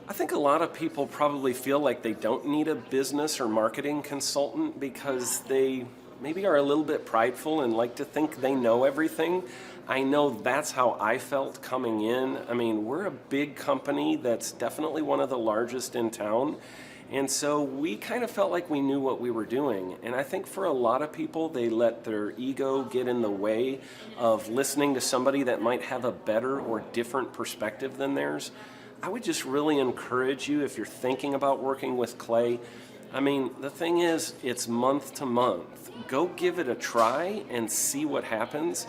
I think a lot of people probably feel like they don't need a business or marketing consultant because they maybe are a little bit prideful and like to think they know everything. I know that's how I felt coming in. I mean, we're a big company that's definitely one of the largest in town, And so we kind of felt like we knew what we were doing. And I think for a lot of people, they let their ego get in the way of listening to somebody that might have a better or different perspective than theirs. I would just really encourage you, if you're thinking about working with clay, I mean, the thing is, it's month to month. Go give it a try and see what happens.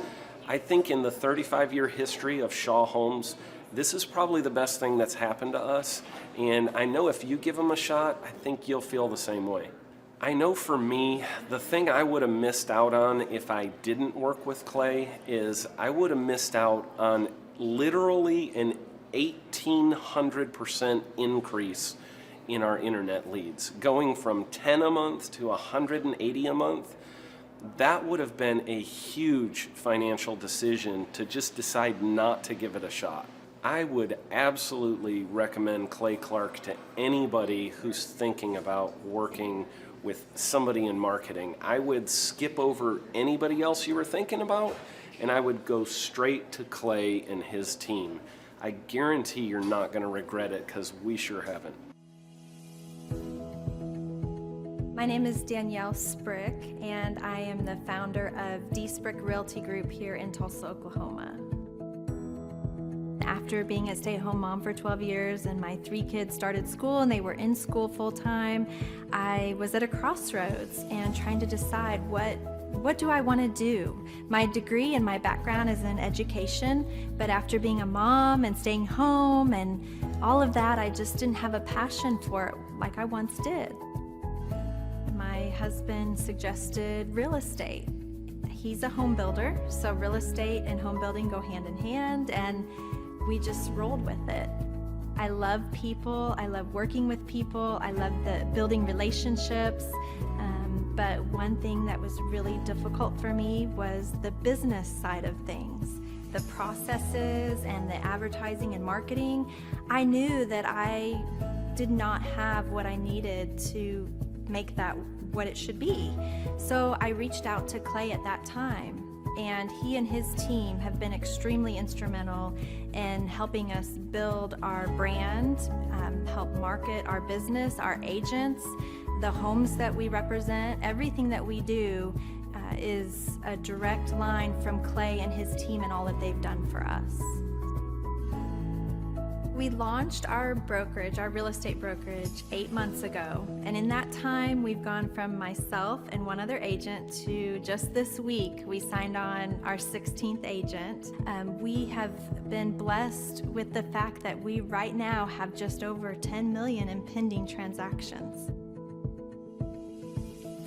I think in the 35-year history of Shaw Homes, this is probably the best thing that's happened to us. And I know if you give them a shot, I think you'll feel the same way. I know for me, the thing I would have missed out on if I didn't work with clay is I would have missed out on literally an 1,800% increase in our internet leads, going from 10 a month to 180 a month. That would have been a huge financial decision to just decide not to give it a shot. I would absolutely recommend Clay Clark to anybody who's thinking about working with somebody in marketing. I would skip over anybody else you were thinking about, and I would go straight to Clay and his team. I guarantee you're not going to regret it, because we sure haven't. My name is Danielle Sprick, and I am the founder of D. Sprick Realty Group here in Tulsa, Oklahoma. After being a stay-at-home mom for 12 years and my 3 kids started school and they were in school full-time, I was at a crossroads and trying to decide what do I want to do? My degree and my background is in education, but after being a mom and staying home and all of that, I just didn't have a passion for it like I once did. My husband suggested real estate. He's a home builder, so real estate and home building go hand in hand, and we just rolled with it. I love people, I love working with people, I love building relationships, but one thing that was really difficult for me was the business side of things. The processes and the advertising and marketing. I knew that I did not have what I needed to make that what it should be. So I reached out to Clay at that time, and he and his team have been extremely instrumental in helping us build our brand, help market our business, our agents, the homes that we represent. Everything that we do is a direct line from Clay and his team and all that they've done for us. We launched our brokerage, our real estate brokerage, 8 months ago. And in that time, we've gone from myself and one other agent to just this week, we signed on our 16th agent. We have been blessed with the fact that we right now have just over 10 million in pending transactions.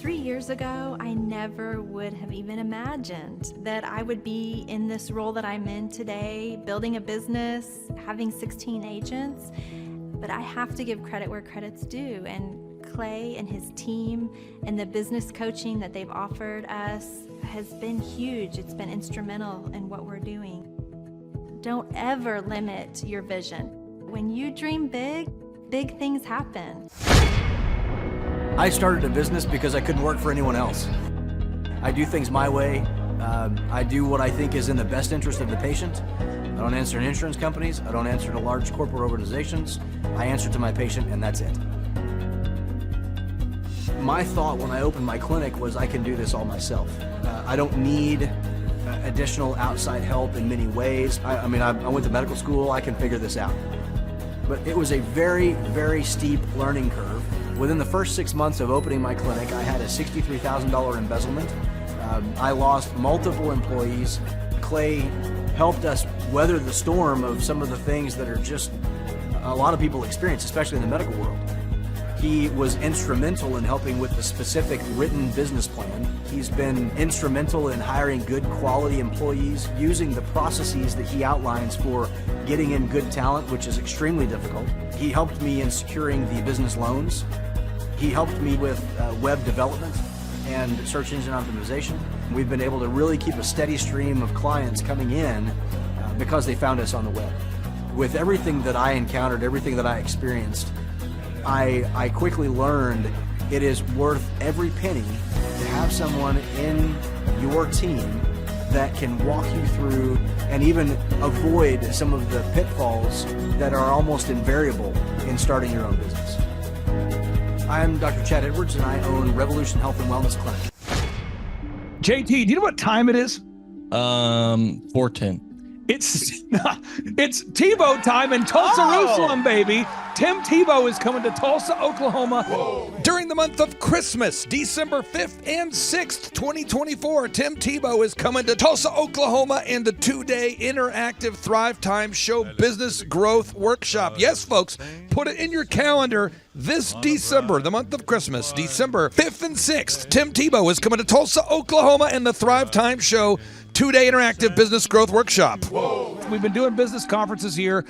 3 years ago, I never would have even imagined that I would be in this role that I'm in today, building a business, having 16 agents. But I have to give credit where credit's due, and Clay and his team and the business coaching that they've offered us has been huge. It's been instrumental in what we're doing. Don't ever limit your vision. When you dream big, big things happen. I started a business because I couldn't work for anyone else. I do things my way. I do what I think is in the best interest of the patient. I don't answer to insurance companies. I don't answer to large corporate organizations. I answer to my patient, and that's it. My thought when I opened my clinic was I can do this all myself. I don't need additional outside help in many ways. I went to medical school. I can figure this out. But it was a very, very steep learning curve. Within the first 6 months of opening my clinic, I had a $63,000 embezzlement. I lost multiple employees. Clay helped us weather the storm of some of the things that are just a lot of people experience, especially in the medical world. He was instrumental in helping with the specific written business plan. He's been instrumental in hiring good quality employees, using the processes that he outlines for getting in good talent, which is extremely difficult. He helped me in securing the business loans. He helped me with web development and search engine optimization. We've been able to really keep a steady stream of clients coming in because they found us on the web. With everything that I encountered, everything that I experienced, I quickly learned it is worth every penny to have someone in your team that can walk you through and even avoid some of the pitfalls that are almost invariable in starting your own business. I'm Dr. Chad Edwards, and I own Revolution Health and Wellness Clinic. JT, do you know what time it is? 4:10. It's Tebow time in Tulsa, Jerusalem, baby. Tim Tebow is coming to Tulsa, Oklahoma. Whoa. During the month of Christmas, December 5th and 6th, 2024, Tim Tebow is coming to Tulsa, Oklahoma in the 2-day interactive Thrivetime Show Business Growth Workshop. Yes, folks, put it in your calendar. This December, the month of Christmas, December 5th and 6th, Tim Tebow is coming to Tulsa, Oklahoma in the Thrivetime Show 2-day interactive business growth workshop. Whoa. We've been doing business conferences here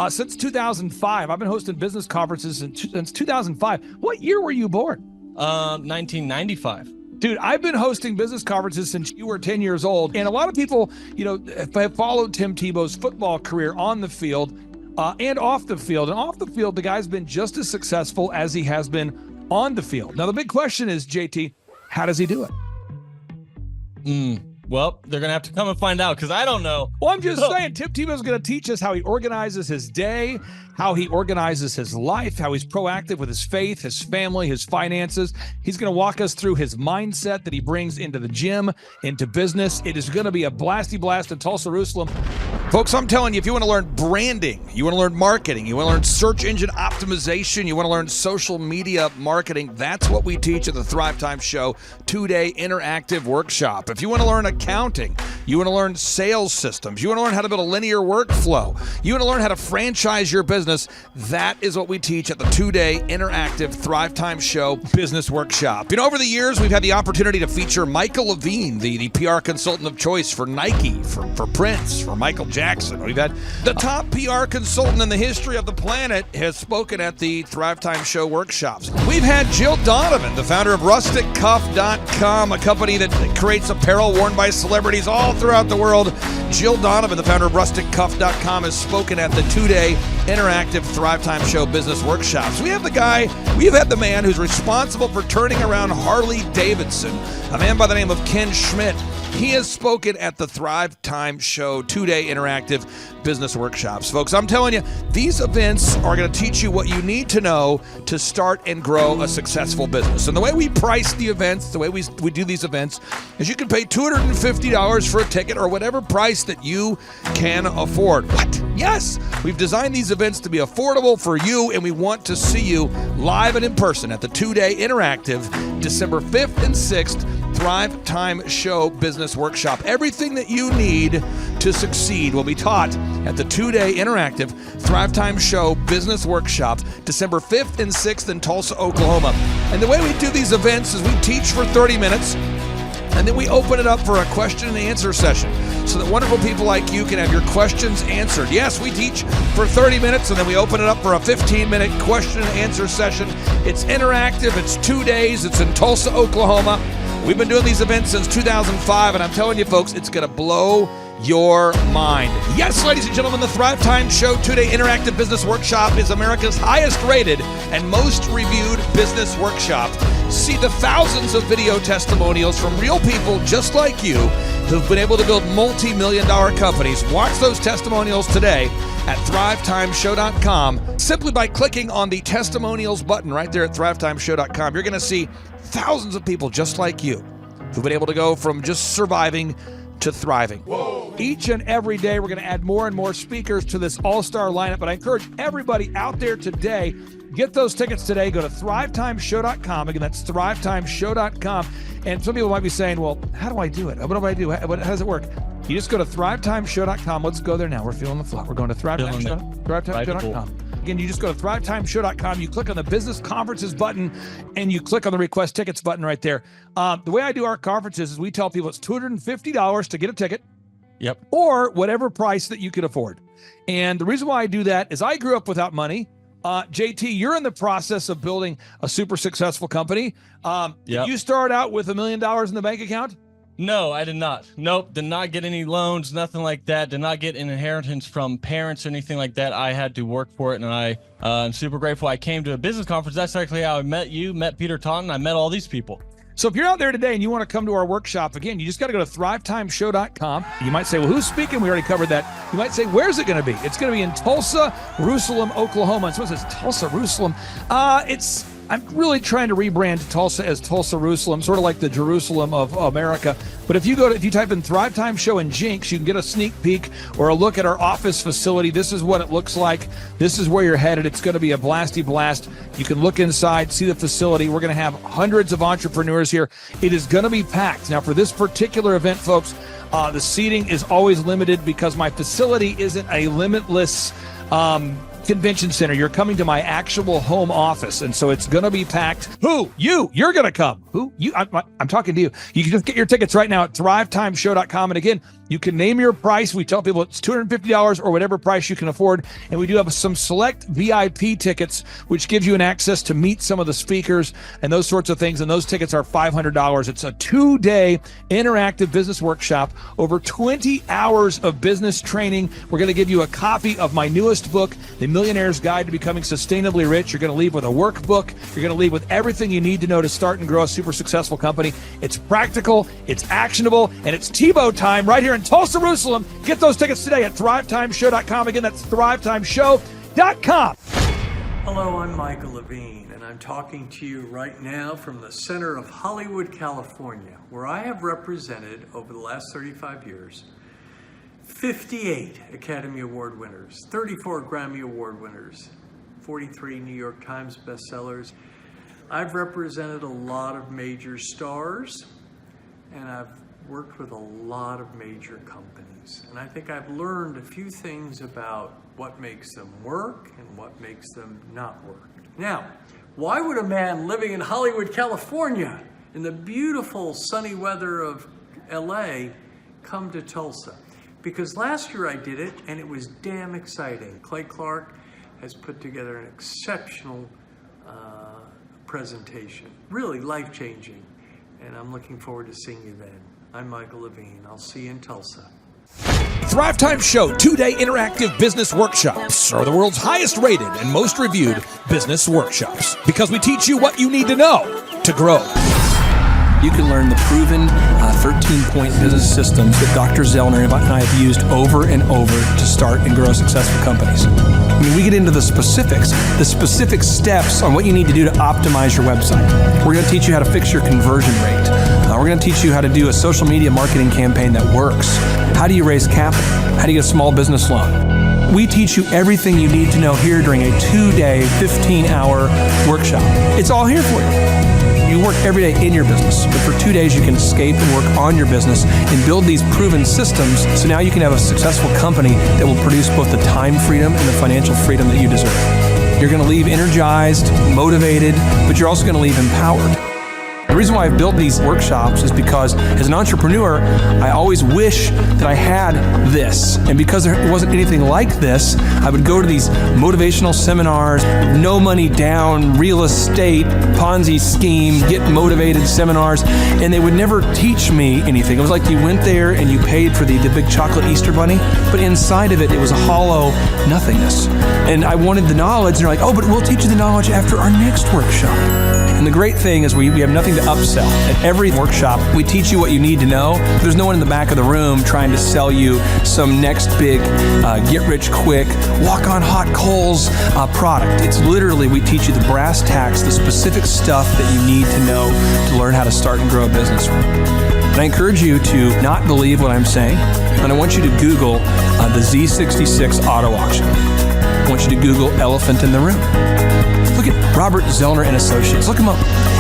since 2005. I've been hosting business conferences since 2005. What year were you born? 1995. Dude, I've been hosting business conferences since you were 10 years old. And a lot of people, have followed Tim Tebow's football career on the field and off the field. And off the field, the guy's been just as successful as he has been on the field. Now, the big question is, JT, how does he do it? Well, they're going to have to come and find out because I don't know. Well, I'm just saying, Tim Tebow's going to teach us how he organizes his day, how he organizes his life, how he's proactive with his faith, his family, his finances. He's going to walk us through his mindset that he brings into the gym, into business. It is going to be a blasty blast in Tulsa, Jerusalem. Folks, I'm telling you, if you want to learn branding, you want to learn marketing, you want to learn search engine optimization, you want to learn social media marketing, that's what we teach at the Thrivetime Show 2-day interactive workshop. If you want to learn accounting, you want to learn sales systems, you want to learn how to build a linear workflow, you want to learn how to franchise your business, that is what we teach at the 2-day interactive Thrivetime Show business workshop. Over the years, we've had the opportunity to feature Michael Levine, the PR consultant of choice for Nike, for Prince, for Michael Jackson. We've had the top PR consultant in the history of the planet has spoken at the Thrivetime Show workshops. We've had Jill Donovan, the founder of RusticCuff.com, a company that creates apparel worn by celebrities all throughout the world. Jill Donovan, the founder of RusticCuff.com, has spoken at the 2-day interactive Thrivetime Show business workshops. We have the man who's responsible for turning around Harley Davidson, a man by the name of Ken Schmidt. He has spoken at the Thrivetime Show 2-day interactive business workshops. Folks, I'm telling you, these events are going to teach you what you need to know to start and grow a successful business. And the way we price the events, the way we do these events, is you can pay $250 for a ticket or whatever price that you can afford. What? Yes, we've designed these events to be affordable for you, and we want to see you live and in person at the 2-day interactive December 5th and 6th Thrivetime Show Business Workshop. Everything that you need to succeed will be taught at the 2-day interactive Thrivetime Show Business Workshop, December 5th and 6th in Tulsa, Oklahoma. And the way we do these events is we teach for 30 minutes, and then we open it up for a question and answer session so that wonderful people like you can have your questions answered. Yes, we teach for 30 minutes, and then we open it up for a 15-minute question and answer session. It's interactive. It's 2 days. It's in Tulsa, Oklahoma. We've been doing these events since 2005, and I'm telling you, folks, it's going to blow your mind. Yes, ladies and gentlemen, the Thrivetime Show 2-day interactive business workshop is America's highest rated and most reviewed business workshop. See the thousands of video testimonials from real people just like you who've been able to build multi-million-dollar companies. Watch those testimonials today at thrivetimeshow.com. Simply by clicking on the testimonials button right there at thrivetimeshow.com, you're going to see thousands of people just like you who've been able to go from just surviving to thriving. Whoa. Each and every day, we're going to add more and more speakers to this all-star lineup, but I encourage everybody out there today, get those tickets today. Go to thrivetimeshow.com. Again, that's thrivetimeshow.com. And some people might be saying, well, how do I do it? What do I do? How does it work? You just go to thrivetimeshow.com. Let's go there now. We're feeling the flow. We're going to thrivetimeshow.com. Again, you just go to thrivetimeshow.com. You click on the business conferences button, and you click on the request tickets button right there. The way I do our conferences is we tell people it's $250 to get a ticket. Yep. Or whatever price that you can afford. And the reason why I do that is I grew up without money. JT, you're in the process of building a super successful company. Did you start out with $1 million in the bank account? No, I did not. Nope, did not get any loans, nothing like that. Did not get an inheritance from parents or anything like that. I had to work for it, and I'm super grateful. I came to a business conference. That's actually how I met you, met Peter Taunton. I met all these people. So if you're out there today and you want to come to our workshop, again, you just got to go to thrivetimeshow.com. You might say, well, who's speaking? We already covered that. You might say, where's it going to be? It's going to be in Tulsa, Jerusalem, Oklahoma. And someone says, Tulsa, Jerusalem. I'm really trying to rebrand Tulsa as Tulsa Jerusalem, sort of like the Jerusalem of America. But if you type in Thrivetime Show and Jinx, you can get a sneak peek or a look at our office facility. This is what it looks like. This is where you're headed. It's going to be a blasty blast. You can look inside, see the facility. We're going to have hundreds of entrepreneurs here. It is going to be packed. Now, for this particular event, folks, the seating is always limited because my facility isn't a limitless convention center. You're coming to my actual home office, and so it's going to be packed. Who? You're going to come. Who? You? I'm talking to you. You can just get your tickets right now at thrivetimeshow.com. And again, you can name your price. We tell people it's $250 or whatever price you can afford. And we do have some select VIP tickets, which gives you an access to meet some of the speakers and those sorts of things. And those tickets are $500. It's a 2-day interactive business workshop, over 20 hours of business training. We're going to give you a copy of my newest book, The Millionaire's Guide to Becoming Sustainably Rich. You're going to leave with a workbook. You're going to leave with everything you need to know to start and grow a super successful company. It's practical, it's actionable, and it's Tebow time right here in Tulsa, Jerusalem. Get those tickets today at thrivetimeshow.com. Again, that's thrivetimeshow.com. Hello, I'm Michael Levine, and I'm talking to you right now from the center of Hollywood, California, where I have represented over the last 35 years 58 Academy Award winners, 34 Grammy Award winners, 43 New York Times bestsellers. I've represented a lot of major stars, and I've worked with a lot of major companies. And I think I've learned a few things about what makes them work and what makes them not work. Now, why would a man living in Hollywood, California, in the beautiful sunny weather of LA, come to Tulsa? Because last year I did it, and it was damn exciting. Clay Clark has put together an exceptional presentation, really life-changing, and I'm looking forward to seeing you then. I'm Michael Levine. I'll see you in Tulsa. Thrivetime Show 2-day interactive business workshops are the world's highest rated and most reviewed business workshops because we teach you what you need to know to grow. You can learn the proven 13-point business systems that Dr. Zellner and I have used over and over to start and grow successful companies. I mean, we get into the specific steps on what you need to do to optimize your website. We're going to teach you how to fix your conversion rate. We're going to teach you how to do a social media marketing campaign that works. How do you raise capital? How do you get a small business loan? We teach you everything you need to know here during a 2-day, 15-hour workshop. It's all here for you. You work every day in your business, but for 2 days you can escape and work on your business and build these proven systems so now you can have a successful company that will produce both the time freedom and the financial freedom that you deserve. You're going to leave energized, motivated, but you're also going to leave empowered. The reason why I've built these workshops is because as an entrepreneur, I always wish that I had this. And because there wasn't anything like this, I would go to these motivational seminars, no money down, real estate, Ponzi scheme, get motivated seminars, and they would never teach me anything. It was like you went there and you paid for the big chocolate Easter bunny, but inside of it, it was a hollow nothingness. And I wanted the knowledge, and they're like, oh, but we'll teach you the knowledge after our next workshop. And the great thing is we have nothing to upsell. At every workshop, we teach you what you need to know. There's no one in the back of the room trying to sell you some next big get-rich-quick, walk-on-hot coals product. It's literally, we teach you the brass tacks, the specific stuff that you need to know to learn how to start and grow a business. And I encourage you to not believe what I'm saying, and I want you to Google the Z66 auto auction. I want you to Google elephant in the room. Look at Robert Zellner and Associates. Look them up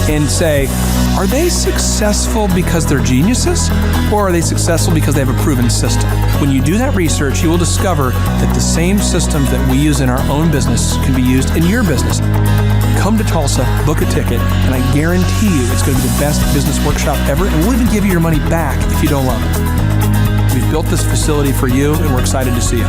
and say, are they successful because they're geniuses, or are they successful because they have a proven system? When you do that research, you will discover that the same systems that we use in our own business can be used in your business. Come to Tulsa, book a ticket, and I guarantee you it's going to be the best business workshop ever, and we'll even give you your money back if you don't love it. We've built this facility for you, and we're excited to see you.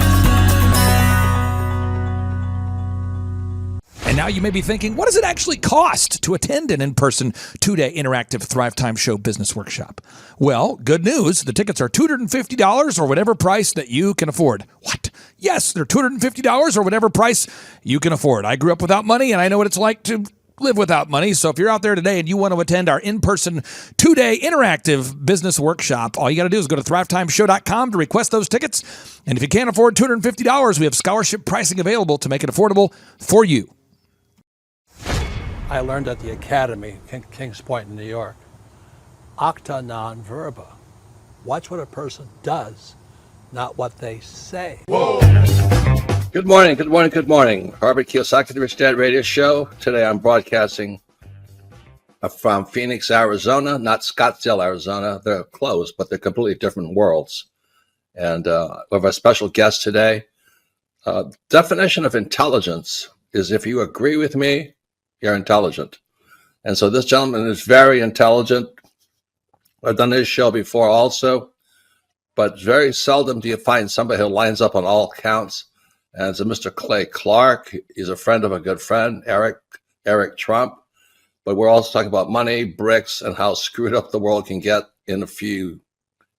And now you may be thinking, what does it actually cost to attend an in-person 2-day interactive Thrivetime Show business workshop? Well, good news. The tickets are $250 or whatever price that you can afford. What? Yes, they're $250 or whatever price you can afford. I grew up without money, and I know what it's like to live without money. So if you're out there today and you want to attend our in-person 2-day interactive business workshop, all you got to do is go to thrivetimeshow.com to request those tickets. And if you can't afford $250, we have scholarship pricing available to make it affordable for you. I learned at the Academy, Kings Point in New York. Acta non verba. Watch what a person does, not what they say. Good morning, good morning, good morning. Robert Kiyosaki, the Rich Dad Radio Show. Today I'm broadcasting from Phoenix, Arizona, not Scottsdale, Arizona. They're close, but they're completely different worlds. And we have a special guest today. Definition of intelligence is if you agree with me, you're intelligent. And so this gentleman is very intelligent. I've done his show before also, but very seldom do you find somebody who lines up on all counts. And it's a Mr. Clay Clark. He's a friend of a good friend, Eric Trump. But we're also talking about money, bricks, and how screwed up the world can get in a few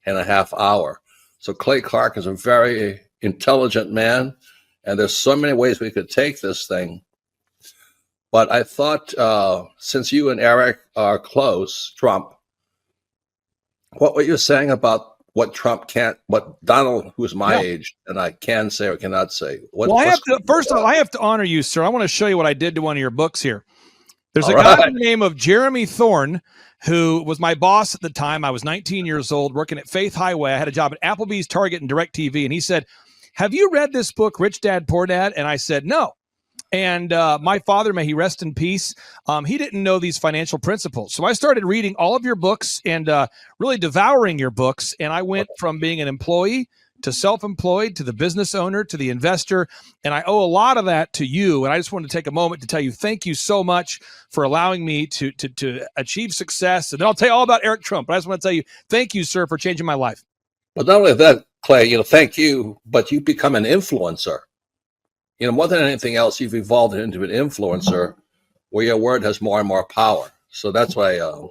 and a half hour. So Clay Clark is a very intelligent man, and there's so many ways we could take this thing. But I thought, since you and Eric are close, Trump, what were you saying about what Trump can't, what Donald, who's my age, and I can say or cannot say? First of all, I have to honor you, sir. I want to show you what I did to one of your books here. There's All a guy right. by the name of Jeremy Thorne, who was my boss at the time. I was 19 years old, working at Faith Highway. I had a job at Applebee's, Target, and DirecTV. And he said, "Have you read this book, Rich Dad, Poor Dad?" And I said, "No." And my father, may he rest in peace, he didn't know these financial principles. So I started reading all of your books and really devouring your books. And I went from being an employee to self-employed, to the business owner, to the investor. And I owe a lot of that to you. And I just wanted to take a moment to tell you, thank you so much for allowing me to achieve success. And then I'll tell you all about Eric Trump. But I just want to tell you, thank you, sir, for changing my life. But not only that, Clay, thank you, but you become an influencer. More than anything else, you've evolved into an influencer where your word has more and more power. So that's why I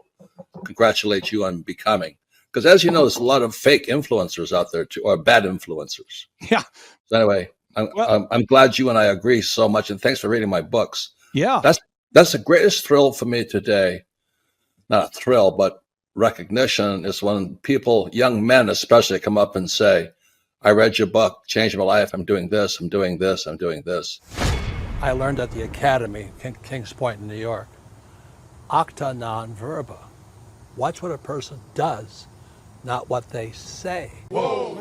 congratulate you on becoming. Because as you know, there's a lot of fake influencers out there too, or bad influencers. Yeah. So anyway, I'm glad you and I agree so much, and thanks for reading my books. Yeah. That's the greatest thrill for me today. Not a thrill, but recognition is when people, young men especially, come up and say, "I read your book, changed my life. I'm doing this, I'm doing this, I'm doing this." I learned at the Academy, Kings Point in New York. Acta non verba. Watch what a person does, not what they say. Whoa.